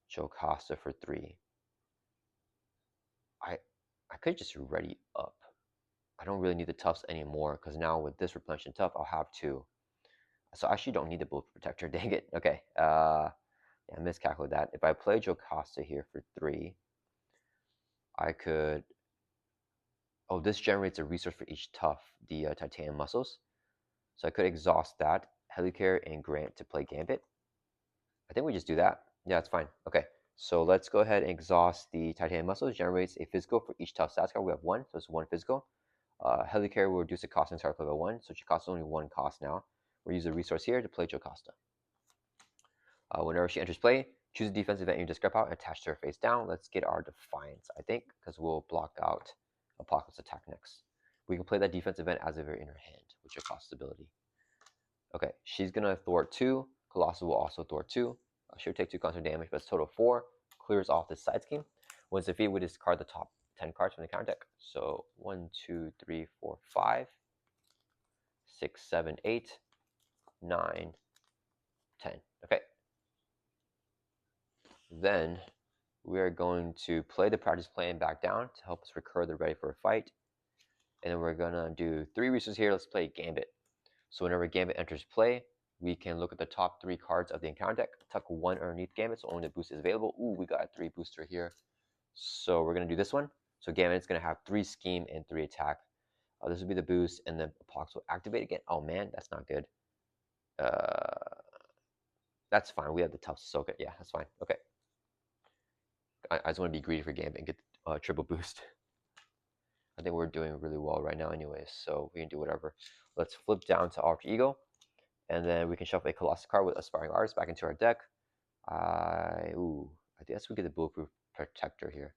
Jocasta for 3, I could just ready up. I don't really need the Tufts anymore because now with this replenishing Tuft, I'll have 2. So I actually don't need the Bullet Protector. Dang it. Okay. Yeah, I miscalculated that. If I play Jocasta here for 3, I could. Oh, this generates a resource for each Tuft, the Titanium Muscles. So I could exhaust that, Helicarrier, and Grant to play Gambit. I think we just do that. Yeah, it's fine. Okay, so let's go ahead and exhaust the Titanium Muscles. Generates a physical for each Tuft stats card. We have 1, so it's 1 physical. Helicarrier will reduce the cost in start level 1, so she costs only 1 cost now. We'll use a resource here to play Jocasta. Whenever she enters play, choose a defense event in your discard pile and attach to her face down. Let's get our Defiance, I think, because we'll block out Apocalypse attack next. We can play that defense event as if they're in her hand, which will cost ability. Okay, she's gonna thwart 2. Colossus will also thwart 2. She'll take 2 constant damage, but it's total 4. Clears off this side scheme. Once defeated, we discard the top 10 cards from the counter deck. So 1, 2, 3, 4, 5, 6, 7, 8, 9, 10. Okay. Then we are going to play the practice plan back down to help us recur the ready for a fight. And then we're gonna do 3 resources here. Let's play Gambit. So whenever Gambit enters play, we can look at the top 3 cards of the encounter deck, tuck 1 underneath Gambit, so only the boost is available. Ooh, we got a 3 booster here. So we're going to do this one. So Gambit's going to have 3 scheme and 3 attack. This will be the boost, and then Apox will activate again. Oh man, that's not good. That's fine. We have the tough soak it. Yeah, that's fine. Okay. I just want to be greedy for Gambit and get triple boost. I think we're doing really well right now anyways, so we can do whatever. Let's flip down to Alter Ego. And then we can shuffle a Colossus card with Aspiring Artist back into our deck. I guess we get the Bulletproof Protector here.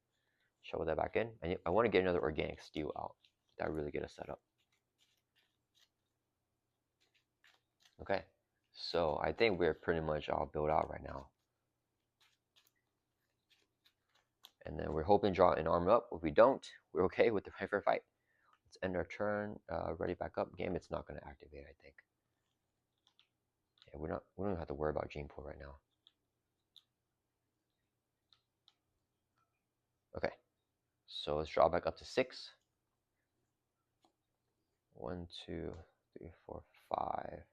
Shuffle that back in. I want to get another Organic Steel out. That really get us set up. Okay, so I think we're pretty much all built out right now. And then we're hoping to draw an armor up. If we don't, we're okay with the ready for fight. Let's end our turn. Ready back up. It's not going to activate, I think. Yeah, we don't even have to worry about Gene Pool right now. Okay, so let's draw back up to 6. 1, 2, 3, 4, 5,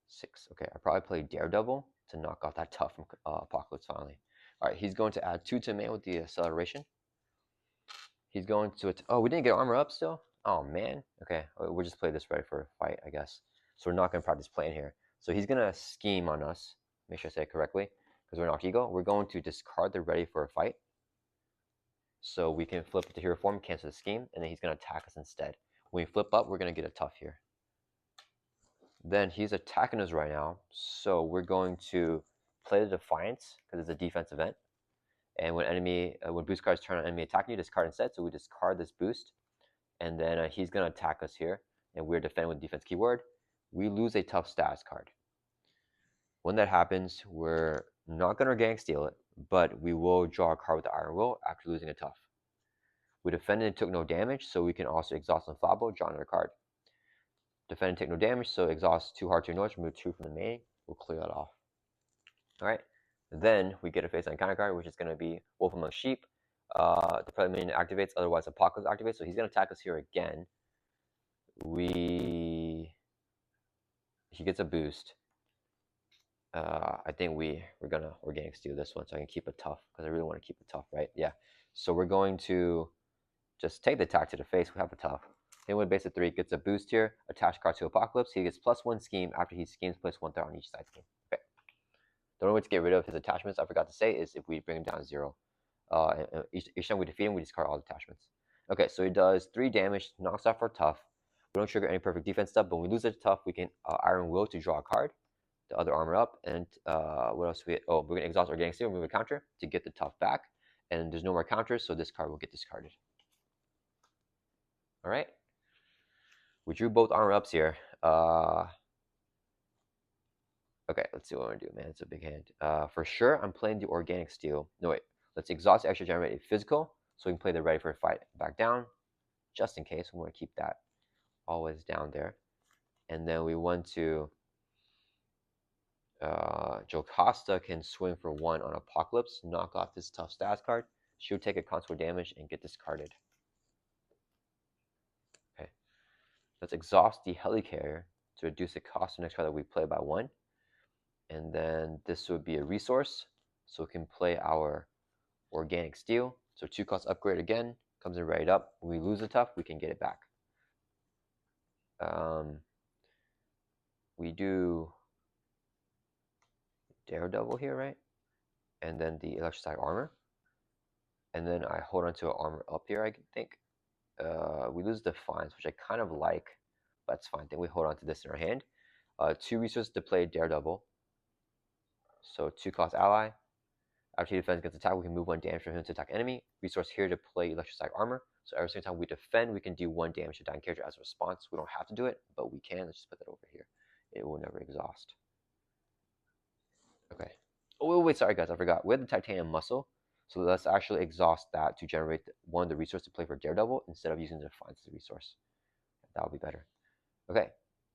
6. Okay, I probably play Daredevil to knock off that tough from Apocalypse finally. All right, he's going to add 2 to man with the acceleration. He's going to oh, we didn't get armor up still. Oh man. Okay, we'll just play this ready for a fight, I guess. So we're not going to practice playing here. So he's going to scheme on us. Make sure I say it correctly, because we're not ego. We're going to discard the ready for a fight. So we can flip it to hero form, cancel the scheme, and then he's going to attack us instead. When we flip up, we're going to get a tough here. Then he's attacking us right now, so we're going to play the Defiance because it's a defense event. And when boost cards turn on enemy attacking you, discard instead. So we discard this boost, and then he's gonna attack us here, and we're defending with defense keyword. We lose a tough status card. When that happens, we're not gonna organic steal it, but we will draw a card with the Iron Will after losing a tough. We defended and took no damage, so we can also exhaust Unflappable, draw another card. Defend and take no damage, so exhaust 2 hard to noise, remove 2 from the main. We'll clear that off. Alright. Then we get a face on counter card, which is going to be Wolf Among Sheep. The Predator minion activates, otherwise Apocalypse activates, so he's going to attack us here again. He gets a boost. I think we're going to Organic Steal this one, so I can keep it tough, because I really want to keep it tough, right? Yeah. So we're going to just take the attack to the face. We have a tough. Then with base of 3, gets a boost here. Attach card to Apocalypse. He gets +1 scheme after he schemes, place 1 threat on each side scheme. Okay. The only way to get rid of his attachments, I forgot to say, is if we bring him down 0. Each time we defeat him, we discard all the attachments. Okay, so he does 3 damage, knocks off our tough. We don't trigger any perfect defense stuff, but when we lose a tough, we can Iron Will to draw a card. the other armor up, and what else we? Oh, we're gonna exhaust organic steel, remove a counter to get the tough back, and there's no more counters, so this card will get discarded. All right. We drew both armor ups here. Okay, let's see what I want to do, man. It's a big hand. For sure, I'm playing the organic steel. No, wait. Let's exhaust extra generate a physical, so we can play the ready for a fight back down, just in case. We want to keep that always down there. And then we want to Jocasta can swing for 1 on Apocalypse, knock off this tough stats card. She'll take a console damage and get discarded. Okay. Let's exhaust the Helicarrier to reduce the cost of the next card that we play by 1. And then this would be a resource, so we can play our organic steel. So 2 cost upgrade again, comes in right up. When we lose a tough, we can get it back. We do Daredevil here, right? And then the electric armor. And then I hold on to an armor up here, I think. We lose Defiance, which I kind of like, but that's fine. Then we hold on to this in our hand. 2 resources to play Daredevil. So 2 cost ally. After he defends against attack, we can move 1 damage from him to attack enemy. Resource here to play electric armor. So every single time we defend, we can do 1 damage to dying character as a response. We don't have to do it, but we can. Let's just put that over here. It will never exhaust. Okay. Oh, wait, sorry guys, I forgot. We have the titanium muscle. So let's actually exhaust that to generate 1 of the resource to play for Daredevil instead of using the Defiance as a resource. That'll be better. Okay.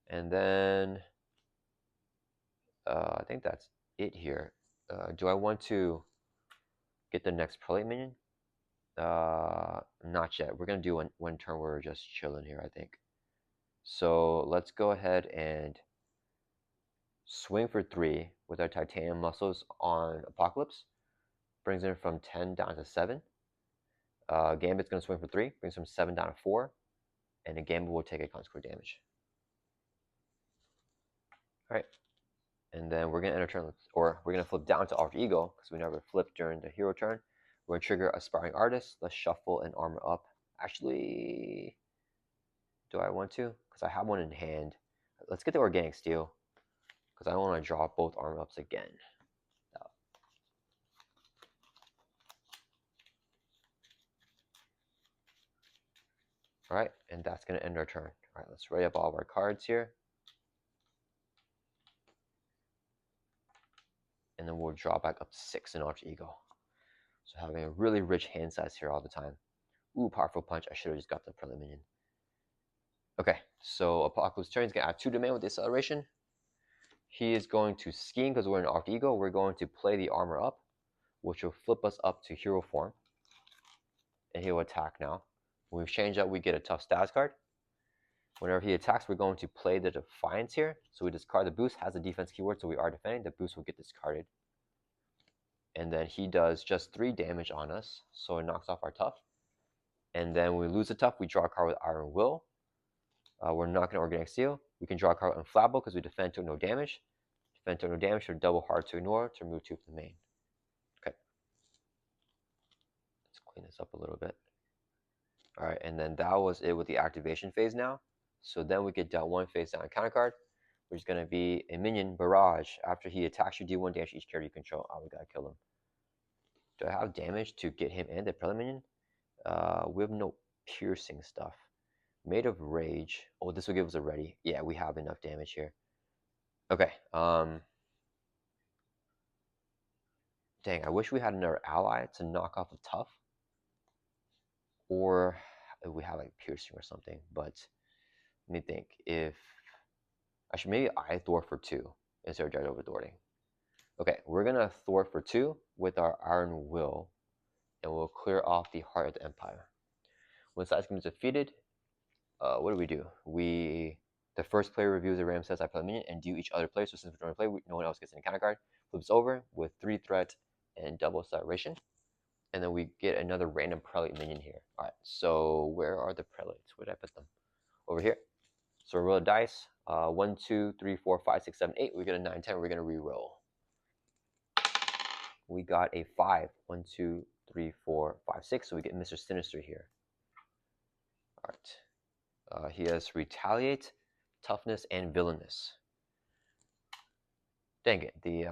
And then I think that's it here. Do I want to get the next prelate minion? Not yet. We're gonna do one turn where we're just chilling here, I think. So let's go ahead and swing for 3 with our titanium muscles on Apocalypse. Brings him from 10 down to 7. Gambit's gonna swing for 3, brings him 7 down to 4, and the Gambit will take a consequent damage. All right. And then we're gonna enter turn, or we're gonna flip down to Alter Ego because we never flipped during the hero turn. We're gonna trigger Aspiring Artist. Let's shuffle and armor up. Actually, do I want to? Because I have one in hand. Let's get the organic steel because I don't want to draw both armor ups again. All right, and that's gonna end our turn. All right, let's ready up all of our cards here. And then we'll draw back up 6 in Alter Ego. So having a really rich hand size here all the time. Ooh, powerful punch. I should have just got the prelate minion. Okay, so Apocalypse turn is going to add 2 domain with the acceleration. He is going to scheme because we're in Alter Ego. We're going to play the armor up, which will flip us up to hero form. And he'll attack now. When we change that, we get a tough stats card. Whenever he attacks, we're going to play the Defiance here. So we discard the boost, has a defense keyword, so we are defending. The boost will get discarded. And then he does just 3 damage on us, so it knocks off our tough. And then when we lose a tough, we draw a card with Iron Will. We're not going to organic steel. We can draw a card with Inflammable because we defend to no damage. Defend to no damage, so double hard to ignore to remove 2 from the main. Okay. Let's clean this up a little bit. All right, and then that was it with the activation phase now. So then we get dealt 1 face down counter card, which is going to be a minion Barrage. After he attacks you, do 1 damage to each character you control. Oh, we got to kill him. Do I have damage to get him and the prelate minion? We have no piercing stuff. Made of Rage. Oh, this will give us a ready. Yeah, we have enough damage here. Okay. Dang, I wish we had another ally to knock off a tough. Or we have like piercing or something. But let me think. If actually maybe I thwart for 2 instead of Daredevil thwarting. Okay, we're gonna thwart for 2 with our Iron Will, and we'll clear off the Heart of the Empire. When side scheme is defeated, what do? The first player reviews a Ram says I play a minion and do each other player. So since we're trying to play, no one else gets any counter card. Flips over with 3 threat and double acceleration. And then we get another random prelate minion here. All right, so where are the prelates? Where did I put them? Over here. So we roll a dice. 1, 2, 3, 4, 5, 6, 7, 8. We get a 9, 10. We're going to re-roll. We got a 5. 1, 2, 3, 4, 5, 6. So we get Mr. Sinister here. All right. He has Retaliate, Toughness, and Villainous. Dang it, the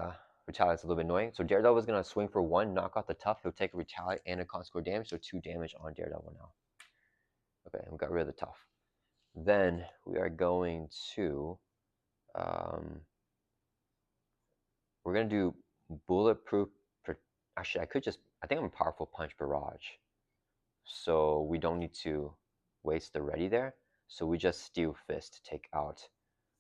retaliate's a little bit annoying. So Daredevil is gonna swing for 1, knock out the tough. He'll take a retaliate and a consequence damage, so 2 damage on Daredevil now. Okay, we got rid of the tough. Then we are going to we're gonna do bulletproof. Actually, I think I'm a powerful punch barrage, so we don't need to waste the ready there. So we just steel fist to take out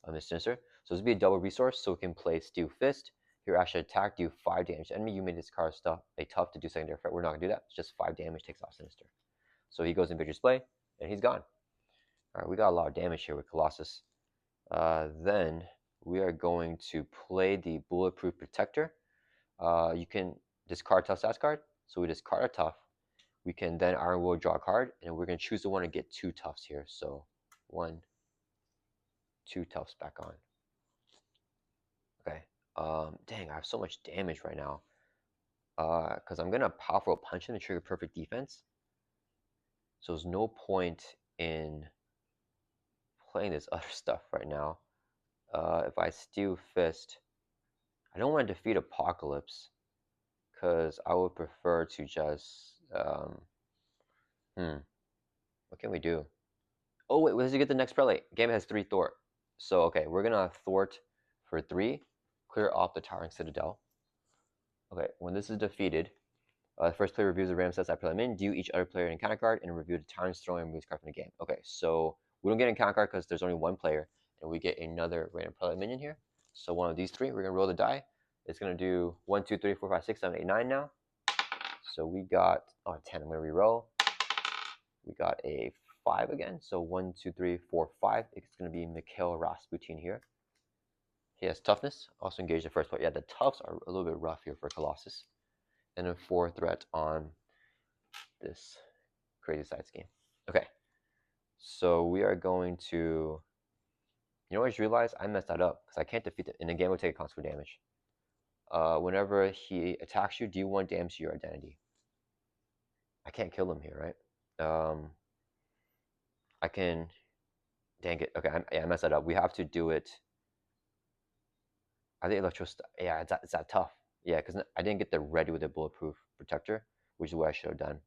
Mr. Sinister. So this would be a double resource, so we can play steel fist. Here, actually attack, do 5 damage to enemy. You may discard stuff a tough to do secondary effect. We're not gonna do that. It's just 5 damage, takes off Sinister. So he goes in victory display, and he's gone. All right, we got a lot of damage here with Colossus. Then we are going to play the bulletproof protector. You can discard tough stats card, so we discard a tough. We can then Iron Will draw a card, and we're gonna choose the one to get 2 toughs here. So 1, 2 toughs back on. Okay. Dang, I have so much damage right now. Because I'm gonna powerful punch him to trigger perfect defense. So there's no point in playing this other stuff right now. If I steel fist, I don't want to defeat Apocalypse, because I would prefer to just what can we do? Oh wait, does he get the next prelate? Game has 3 thwart. So okay, we're gonna thwart for 3, clear off the Towering Citadel. Okay, when this is defeated, the first player reviews the random sets that prelate in, deal each other player an encounter card, and review the Towering Throne and removes card from the game. Okay, so we don't get an encounter card because there's only 1 player, and we get another random prelate minion here. So one of these 3, we're gonna roll the die. It's gonna do 1, 2, 3, 4, 5, 6, 7, 8, 9 now. So we got 10. I'm gonna re-roll. We got a 5 again. So 1, 2, 3, 4, 5. It's gonna be Mikhail Rasputin here. He has toughness. Also engage the first player. Yeah, the toughs are a little bit rough here for Colossus. And then 4 threat on this crazy side scheme. Okay. So we are going to. You know what I just realized? I messed that up because I can't defeat it. In the game, we'll take a consequence damage. Whenever he attacks you, do 1 damage to your identity. I can't kill him here, right? I can. Dang it. Okay, I messed that up. We have to do it. I think yeah, it's that tough. Yeah, because I didn't get the ready with the bulletproof protector, which is what I should have done.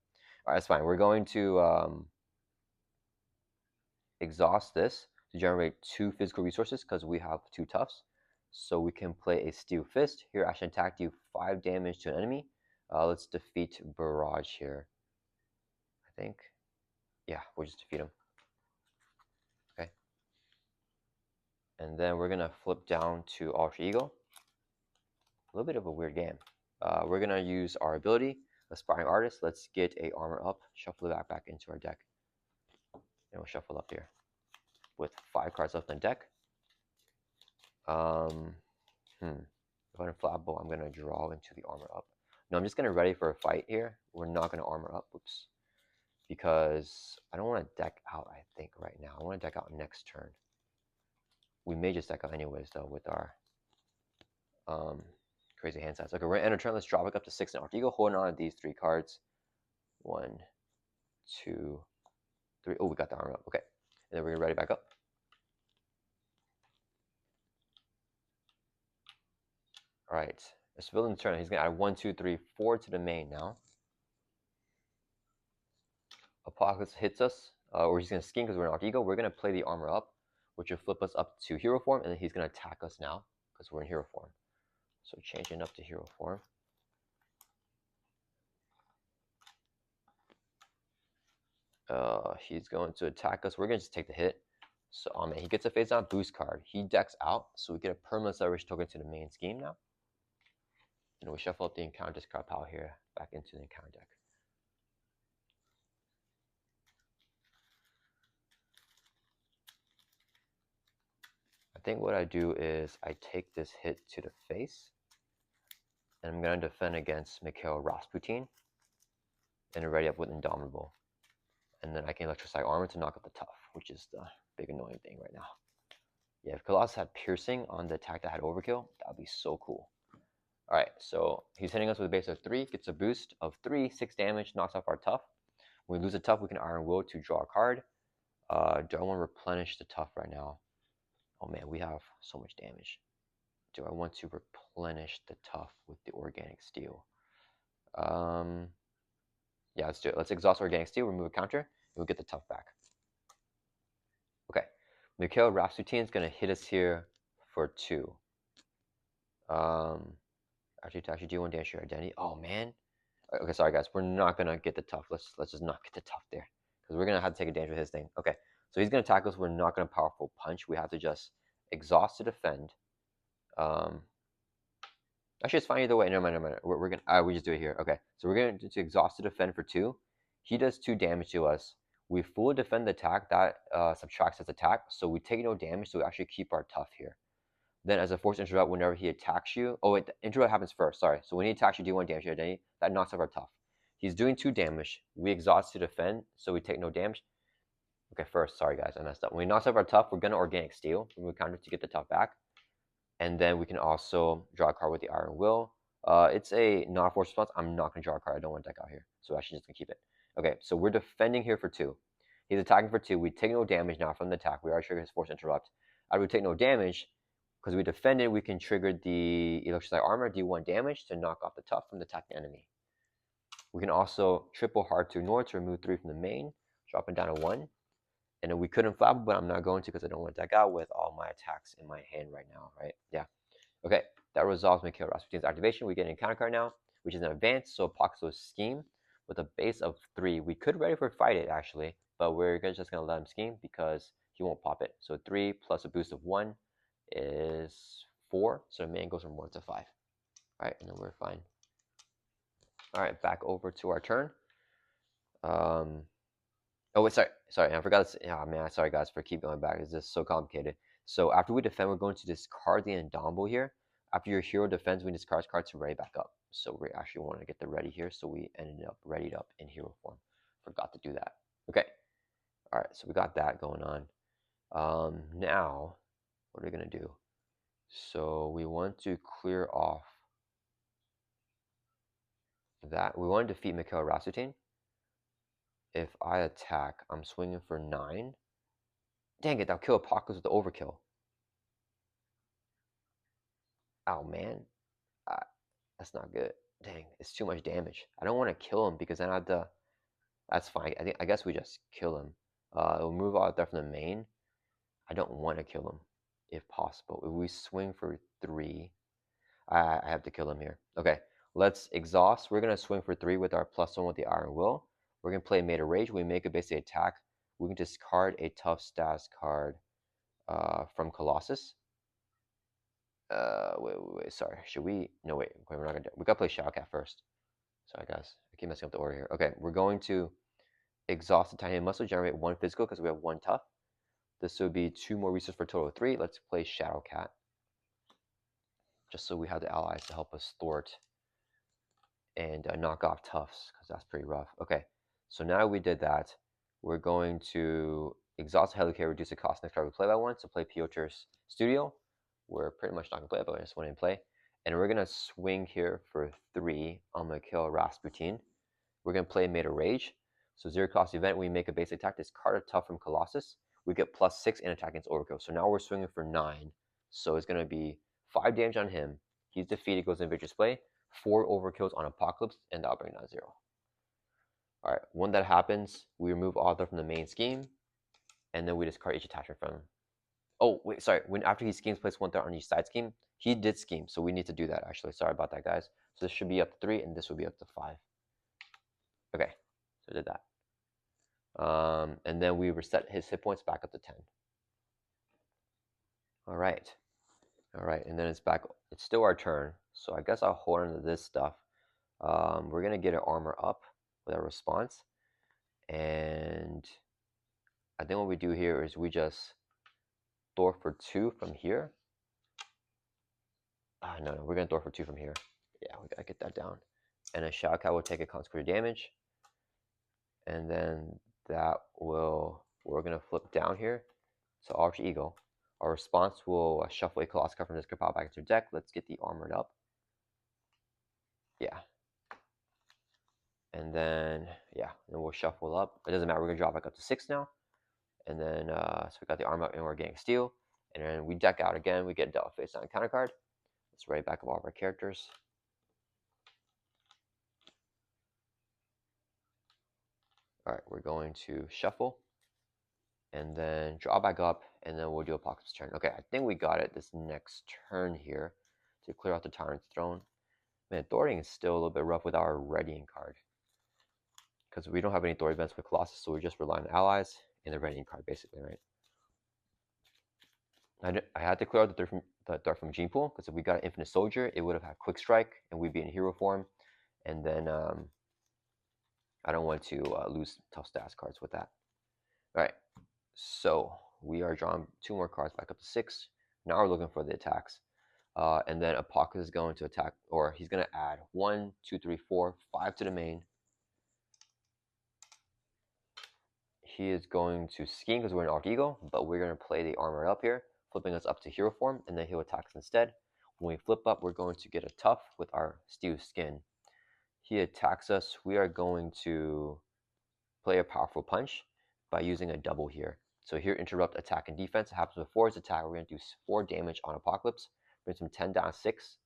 All right, that's fine. We're going to exhaust this to generate 2 physical resources because we have 2 toughs. So we can play a steel fist. Here, I should attack, do 5 damage to an enemy. Let's defeat Barrage here. I think. Yeah, we'll just defeat him. Okay. And then we're gonna flip down to Alter Ego. A little bit of a weird game. We're gonna use our ability, Aspiring Artist. Let's get a armor up, shuffle it back into our deck. And we'll shuffle up here with 5 cards left on deck. If I'm unflappable, I'm gonna draw into the armor up. No, I'm just gonna ready for a fight here. We're not gonna armor up. Oops. Because I don't want to deck out, I think, right now. I want to deck out next turn. We may just deck out anyways, though, with our crazy hand size. Okay, we're going to end our turn. Let's drop it up to 6 in Alter Ego, holding on to these 3 cards. 1, 2, 3. Oh, we got the armor up. Okay. And then we're going to ready back up. All right. It's building the turn. He's going to add 1, 2, 3, 4 to the main now. Apocalypse hits us, or he's going to scheme because we're in Alter Ego. We're going to play the armor up, which will flip us up to hero form, and then he's going to attack us now because we're in hero form. So changing up to hero form. He's going to attack us. We're going to just take the hit. So man, he gets a face down boost card. He decks out, so we get a permanent celebration token to the main scheme now. And we shuffle up the encounter discard pile here back into the encounter deck. I think what I do is I take this hit to the face, and I'm going to defend against Mikhail Rasputin, and ready up with Indomitable. And then I can electrify armor to knock out the tough, which is the big annoying thing right now. Yeah, if Colossus had piercing on the attack that had overkill, that would be so cool. All right, so he's hitting us with a base of 3, gets a boost of 3, 6 damage, knocks off our tough. When we lose a tough, we can Iron Will to draw a card. Do I want to replenish the tough right now? Oh man, we have so much damage. do I want to replenish the tough with the organic steel? Um, yeah, let's do it. Let's exhaust organic steel, remove a counter, and we'll get the tough back. Okay, Mikhail Rasputin is gonna hit us here for 2. Actually, do you want to dash your identity? Oh man. Okay, sorry guys, we're not gonna get the tough. Let's just not get the tough there because we're gonna have to take advantage of his thing. Okay, so he's gonna attack us. We're not gonna powerful punch. We have to just exhaust to defend. Um, Actually, it's fine either way. Never mind, never mind. We're gonna we just do it here. Okay, so we're gonna to exhaust to defend for 2. He does 2 damage to us. We fully defend the attack. That subtracts his attack, so we take no damage. So we actually keep our tough here. Then, as a forced interrupt, whenever he attacks you, oh wait, the interrupt happens first. Sorry. So when he attacks you, do 1 damage to your identity. That knocks off our tough. He's doing 2 damage. We exhaust to defend, so we take no damage. Okay, first, sorry guys, I messed up. When he knocks off our tough, we're gonna organic steel. Remove counter to get the tough back. And then we can also draw a card with the Iron Will. It's a not force response. I'm not going to draw a card. I don't want to deck out here. So actually just going to keep it. Okay, so we're defending here for 2. He's attacking for 2. We take no damage now from the attack. We already triggered his force interrupt. After we take no damage, because we defended, we can trigger the Electricity Armor, do 1 damage to knock off the tough from the attacking enemy. We can also triple hard to ignore to remove 3 from the main, dropping down to 1. And then we couldn't flap, but I'm not going to because I don't want to deck out with all my attacks in my hand right now, right? Yeah. Okay, that resolves Mikhail Rasputin's activation. We get an encounter card now, which is an advance, so Apocalypse Scheme with a base of 3. We could ready for fight it actually, but we're just gonna let him scheme because he won't pop it. So 3 plus a boost of 1 is 4. So the man goes from 1 to 5. Alright, and then we're fine. Alright, back over to our turn. Oh wait, sorry, I forgot to say, oh man, sorry guys for keep going back. It's just so complicated. So after we defend, we're going to discard the Indomitable here. After your hero defends, we discard cards to ready back up. So we actually want to get the ready here, so we ended up readied up in hero form. Forgot to do that. Okay. All right, so we got that going on. Now, what are we gonna do? So we want to clear off that. We want to defeat Mikhail Rasputin. If I attack, I'm swinging for 9. Dang it, I'll kill Apocalypse with the overkill. Oh man, that's not good. Dang, it's too much damage. I don't want to kill him because then I have to. That's fine. I guess we just kill him. We'll move all that from the main. I don't want to kill him, if possible. If we swing for 3, I have to kill him here. Okay, let's exhaust. We're gonna swing for 3 with our +1 with the Iron Will. We're gonna play Made of Rage. We make a basic attack. We can discard a tough status card from Colossus. Wait, sorry. Should we? No, wait. Okay, we're not gonna do. We gotta play Shadowcat first. Sorry, guys. I keep messing up the order here. Okay, we're going to exhaust the titanium muscle, generate 1 physical because we have 1 tough. This would be 2 more resources for a total of 3. Let's play Shadowcat, just so we have the allies to help us thwart and knock off toughs because that's pretty rough. Okay, so now we did that. We're going to exhaust Helicarrier, reduce the cost next card we play by 1. So play Piotr's Studio. We're pretty much not gonna play it, but I just want to play. And we're gonna swing here for 3. I'm gonna kill Rasputin. We're gonna play Made of Rage. So 0 cost event, we make a basic attack. Discard a tough from Colossus. We get +6 in attack against overkill. So now we're swinging for 9. So it's gonna be 5 damage on him. He's defeated, goes in Victor's play. 4 overkills on Apocalypse, and that'll bring down 0. All right, when that happens, we remove Author from the main scheme, and then we discard each attachment from him. Oh, wait, sorry. When after he schemes, place 1 threat on each side scheme. He did scheme, so we need to do that, actually. Sorry about that, guys. So this should be up to 3, and this would be up to 5. Okay, so I did that. And then we reset his hit points back up to 10. All right. All right, and then it's back. It's still our turn, so I guess I'll hold on to this stuff. We're going to get an armor up with our response. And I think what we do here is we just Thor for 2 from here. No, we're going to Thor for 2 from here. Yeah, we got to get that down. And then Shadowcat will take a consequential damage. And then that will, we're going to flip down here to Alter Ego. Our response will shuffle a Colossus card from this card back into your deck. Let's get the armored up. Yeah. And then, yeah, then we'll shuffle up. It doesn't matter. We're going to drop back up to 6 now. And then, so we got the armor up and we're getting steel. And then we deck out again. We get a Devil Face Down counter card. Let's write back of all of our characters. All right, we're going to shuffle and then draw back up, and then we'll do Apocalypse turn. Okay, I think we got it this next turn here to clear out the Tyrant's Throne. Man, thwarting is still a little bit rough with our readying card, because we don't have any thwart events with Colossus, so we just rely on allies and the readying card, basically, right? I had to clear out the threat from Gene Pool, because if we got an Infinite Soldier, it would have had Quick Strike, and we'd be in hero form, and then I don't want to lose tough stats cards with that. All right, so we are drawing 2 more cards back up to 6. Now we're looking for the attacks. And then Apocalypse is going to attack, or he's going to add 1, 2, 3, 4, 5 to the main. He is going to scheme because we're an Arc Eagle, but we're going to play the armor up here, flipping us up to hero form, and then he'll attack us instead. When we flip up, we're going to get a tough with our Steel Skin. He attacks us. We are going to play a powerful punch by using a double here. So here, interrupt attack and defense. It happens before his attack. We're going to do 4 damage on Apocalypse, brings him 10 down to 6.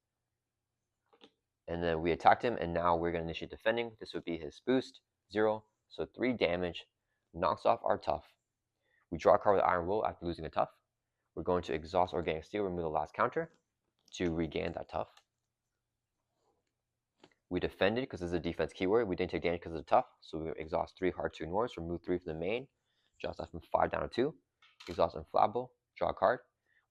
And then we attacked him, and now we're going to initiate defending. This would be his boost, 0. So 3 damage, knocks off our tough. We draw a card with Iron Will after losing a tough. We're going to exhaust Organic Steel, remove the last counter to regain that tough. We defended because this is a defense keyword. We didn't take damage because of the tough, so we exhaust 3 hard to ignores, remove 3 from the main, draws that from 5 down to 2. Exhaust Inflammable, draw a card.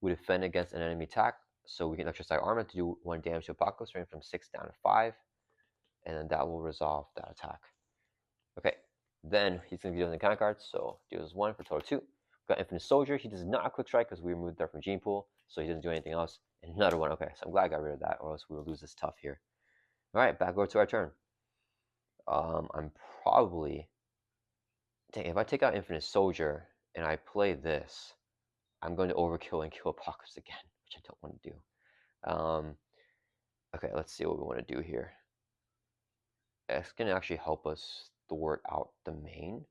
We defend against an enemy attack, so we can exercise armor to do 1 damage to Apocalypse, running from 6 down to 5, and then that will resolve that attack. Okay, then he's going to be dealing the counter cards, so deals 1 for total 2. We've got Infinite Soldier. He does not have Quick Strike because we removed that from Gene Pool, so he doesn't do anything else. And another 1. Okay, so I'm glad I got rid of that, or else we will lose this tough here. All right, back over to our turn. I'm probably... Dang, if I take out Infinite Soldier and I play this, I'm going to overkill and kill Apocalypse again, which I don't want to do. Okay, let's see what we want to do here. It's going to actually help us thwart out the main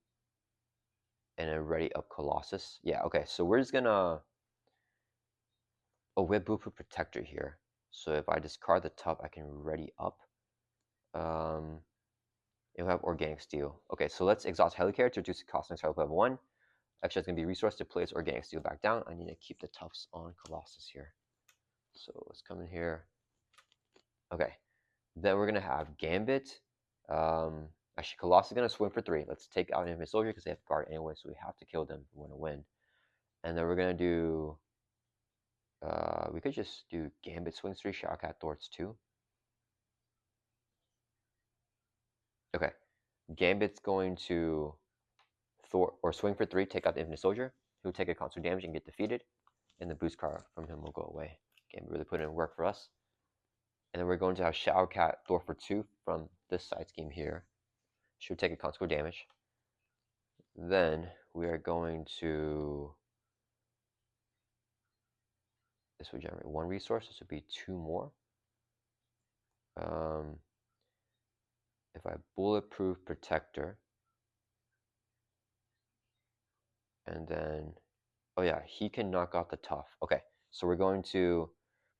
and then ready up Colossus. Yeah, okay, so we're just going to... Oh, we have Blueprint Protector here. So if I discard the top, I can ready up. You'll have Organic Steel. Okay, so let's exhaust Helicarrier to reduce the cost next level 1. Actually, it's going to be resource to place Organic Steel back down. I need to keep the toughs on Colossus here. So let's come in here. Okay, then we're going to have Gambit. Actually, Colossus is going to swing for 3. Let's take out Infinite Soldier because they have guard anyway, so we have to kill them if we want to win. And then we're going to do... we could just do Gambit swings 3, Shadowcat thwarts 2. Okay, Gambit's going to thwart or swing for 3, take out the Infinite Soldier. He'll take a constant damage and get defeated, and the boost card from him will go away. Gambit really put in work for us. And then we're going to have Shadowcat thwart for 2 from this side scheme here. Should take a consequent damage. Then we are going to... This would generate 1 resource. This would be 2 more. If I Bulletproof Protector, and then, oh yeah, he can knock out the tough. Okay, so we're going to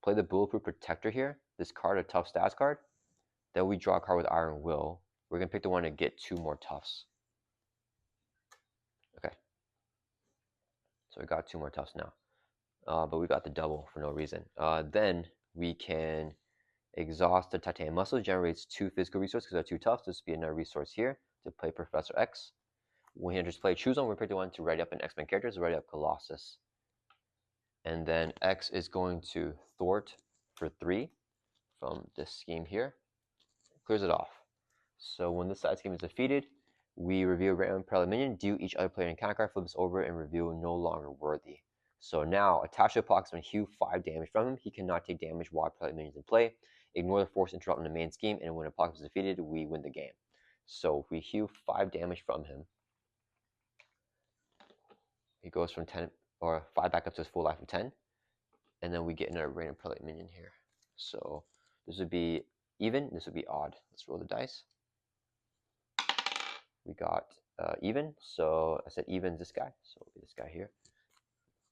play the Bulletproof Protector here. This card, a tough stats card. Then we draw a card with Iron Will. We're going to pick the one to get 2 more toughs. Okay. So we got 2 more toughs now. But we got the double for no reason. Then we can exhaust the Titanium Muscle. Generates 2 physical resources because they're 2 toughs. This would be another resource here to play Professor X. We can just play choose one. We pick the one to ready up an X-Men character. So ready up Colossus. And then X is going to thwart for 3 from this scheme here. Clears it off. So when this side scheme is defeated, we reveal random parallel minion, deal each other player in counter card, flip this over, and reveal no longer worthy. So now, attach to Apocalypse and heal 5 damage from him. He cannot take damage while parallel minions in play. Ignore the force interrupt in the main scheme, and when Apocalypse is defeated, we win the game. So if we heal 5 damage from him, he goes from 10 or 5 back up to his full life of 10, and then we get another random parallel minion here. So this would be even, this would be odd. Let's roll the dice. We got even, so I said even is this guy, so it'll be this guy here.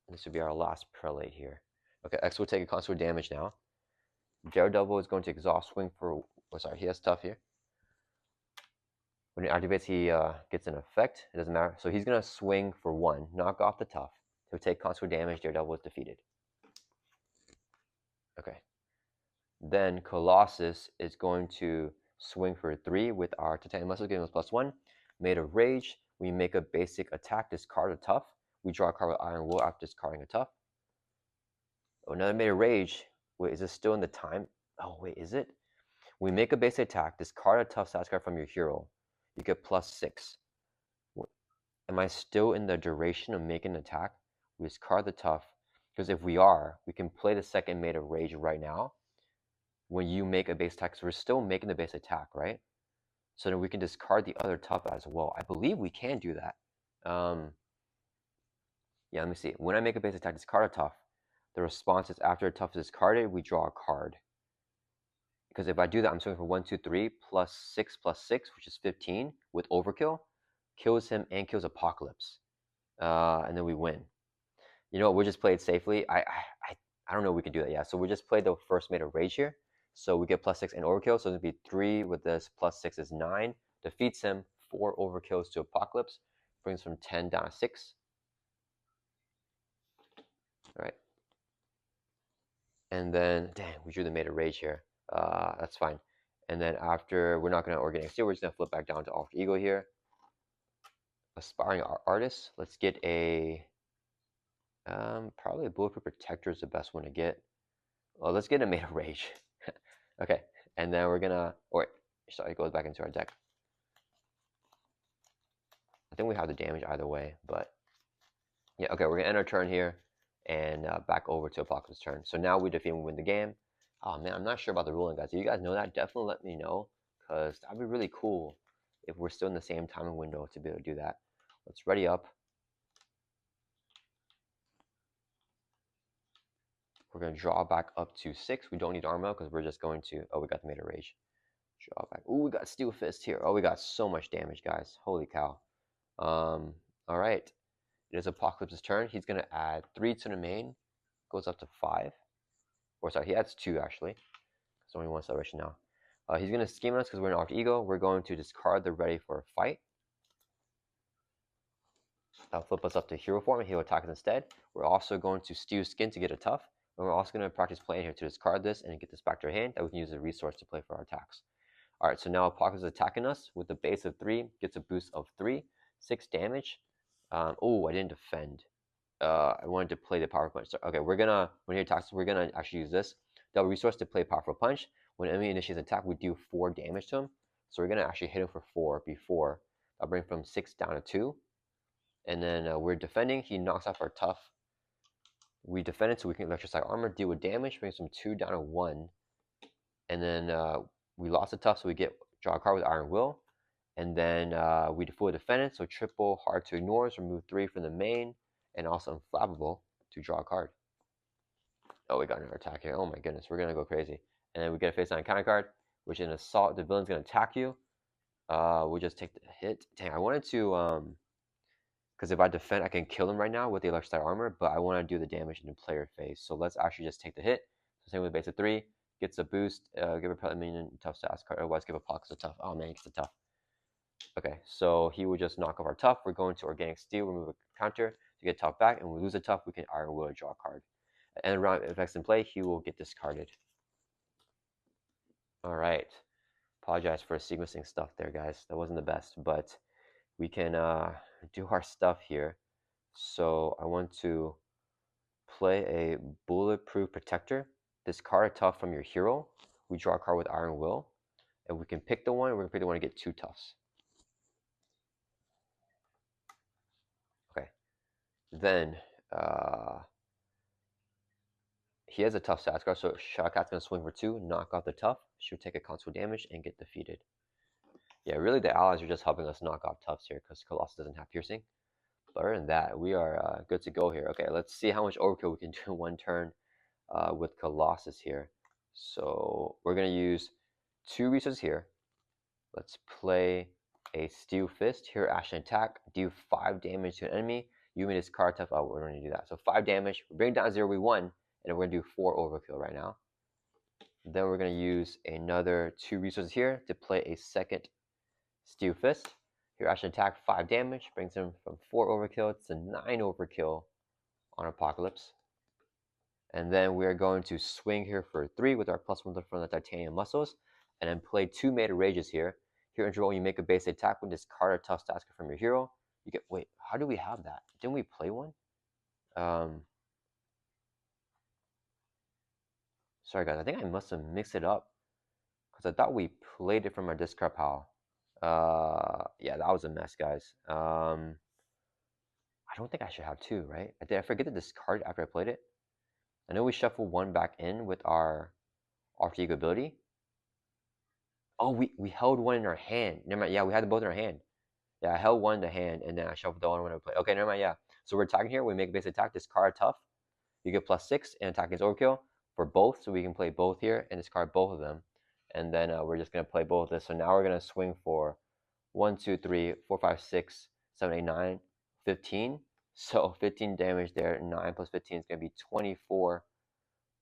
And this would be our last prelate here. Okay, X will take a constant damage now. Daredevil is going to exhaust swing for. Oh, sorry, he has tough here. When he activates, he gets an effect. It doesn't matter. So he's gonna swing for 1, knock off the tough. He'll take constant damage. Daredevil is defeated. Okay. Then Colossus is going to swing for 3 with our Titanium Muscle, giving us +1. Made of Rage. We make a basic attack, discard a tough. We draw a card with Iron Will after discarding a tough. Oh, another Made of Rage. Wait, is this still in the time? Oh, wait, is it? We make a basic attack, discard a tough stats card from your hero. You get +6. Am I still in the duration of making an attack? We discard the tough. Because if we are, we can play the second Made of Rage right now. When you make a base attack, so we're still making the base attack, right? So then we can discard the other tough as well. I believe we can do that. Yeah, let me see. When I make a base attack, discard a tough. The response is after a tough is discarded, we draw a card. Because if I do that, I'm swinging for 1, 2, 3, +6, which is 15 with overkill. Kills him and kills Apocalypse. And then we win. You know what? We'll just play it safely. I don't know if we can do that. Yeah, so we just play the first Made of Rage here. So we get +6 and overkill. So it'd be 3 with this, +6 is 9. Defeats him. 4 overkills to Apocalypse. Brings from 10 down to 6. All right. And then, dang, we drew the Made of Rage here. That's fine. And then after, we're not going to Organic Steel. We're just going to flip back down to Alter Ego here. Aspiring Artist. Let's get a, probably a Bulletproof Protector is the best one to get. Well, let's get a Made of Rage. Okay, and then we're gonna, or sorry, it goes back into our deck. I think we have the damage either way, but yeah, okay, we're gonna end our turn here and back over to Apocalypse's turn. So now we defeat and win the game. Oh man, I'm not sure about the ruling, guys. Do you guys know that? Definitely let me know, because that'd be really cool if we're still in the same timing window to be able to do that. Let's ready up. We're going to draw back up to 6. We don't need armor because we're just going to, oh, we got the Made of Rage. Draw back. Oh, we got Steel Fist here. Oh, we got so much damage, guys. Holy cow. All right. It is Apocalypse's turn. He's going to add 3 to the main. Goes up to 5. Or sorry, he adds 2 actually. It's only one celebration now. He's going to scheme us because we're in Alter Ego. We're going to discard the Ready for a Fight. That'll flip us up to hero form and he'll attack us instead. We're also going to steal skin to get a tough. And we're also going to practice playing here to discard this and get this back to our hand that we can use as a resource to play for our attacks. Alright, so now Apocalypse is attacking us with the base of 3, gets a boost of 3, 6 damage. Oh, I didn't defend. I wanted to play the power punch. So, okay, we're gonna, when he attacks, we're gonna actually use this. Double resource to play powerful punch. When enemy initiates an attack, we do 4 damage to him. So we're gonna actually hit him for 4 before. I'll bring from 6 down to 2. And then we're defending. He knocks off our tough. We defend it so we can electrify armor, deal with damage, brings from 2 down to 1. And then we lost the tough, so we get draw a card with Iron Will. And then we fully defend it, so triple hard to ignore, so remove 3 from the main, and also inflammable to draw a card. Oh, we got another attack here. Oh my goodness, we're gonna go crazy. And then we get a face down counter card, which in assault, the villain's gonna attack you. We'll just take the hit. Dang, I wanted to because if I defend, I can kill him right now with the electrified armor, but I want to do the damage in the player phase. So let's actually just take the hit. So same with base of 3, gets a boost, give a minion tough stats card, otherwise give a pox a tough. Oh man, he gets a tough. Okay, so he would just knock off our tough. We're going to Organic Steel, remove a counter to get tough back, and when we lose a tough, we can Iron Will draw a card. At end round effects in play, he will get discarded. Alright. Apologize for sequencing stuff there, guys. That wasn't the best, but we can do our stuff here. So I want to play a Bulletproof Protector. Discard a tough from your hero. We draw a card with Iron Will. And we can pick the one. We're going to pick the one to get 2 toughs. Okay. Then he has a tough stats card. So Shadowcat's going to swing for 2, knock off the tough. She'll take a console damage and get defeated. Yeah, really the allies are just helping us knock off toughs here because Colossus doesn't have piercing. But other than that, we are good to go here. Okay, let's see how much overkill we can do in one turn with Colossus here. So we're going to use 2 resources here. Let's play a Steel Fist. Here, action attack. Do 5 damage to an enemy. You may discard tough. Oh, we're going to do that. So 5 damage. We bring it down to 0, we won. And we're going to do 4 overkill right now. Then we're going to use another 2 resources here to play a second Steel Fist. Here, actually attack 5 damage, brings him from 4 overkill to 9 overkill on Apocalypse. And then we're going to swing here for 3 with our +1 from the Titanium Muscles, and then play 2 Meta Rages here. Here in draw, you make a base attack with discard a tough task from your hero. You get, wait, how do we have that? Didn't we play one? Sorry guys, I think I must have mixed it up because I thought we played it from our discard pile. Yeah, that was a mess, guys. I don't think I should have 2, right? Did I forget to discard after I played it? I know we shuffle 1 back in with our alter ego ability. Oh, we held 1 in our hand. Never mind. Yeah, we had both in our hand. Yeah, I held 1 in the hand and then I shuffled the one when I played. Okay, never mind. Yeah. So we're attacking here. We make a base attack. Discard tough. You get +6 and attack against overkill for both. So we can play both here and discard both of them. And then we're just gonna play both of this. So now we're gonna swing for 1, 2, 3, 4, 5, 6, 7, 8, 9, 15. So 15 damage there. 9 plus 15 is gonna be 24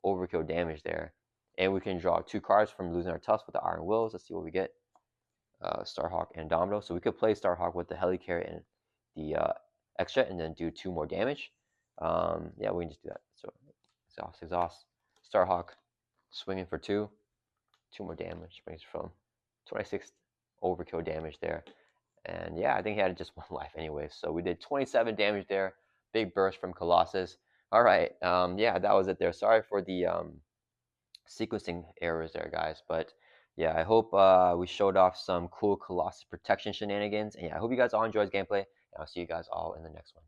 overkill damage there. And we can draw 2 cards from losing our Tusk with the Iron Wills. Let's see what we get. Starhawk and Domino. So we could play Starhawk with the Helicarrier and the extra and then do 2 more damage. Yeah, we can just do that. So exhaust. Starhawk swinging for 2. 2 more damage. Brings from 26 overkill damage there. And yeah, I think he had just 1 life anyway. So we did 27 damage there. Big burst from Colossus. All right. Yeah, that was it there. Sorry for the sequencing errors there, guys. But yeah, I hope we showed off some cool Colossus protection shenanigans. And yeah, I hope you guys all enjoyed this gameplay. And I'll see you guys all in the next one.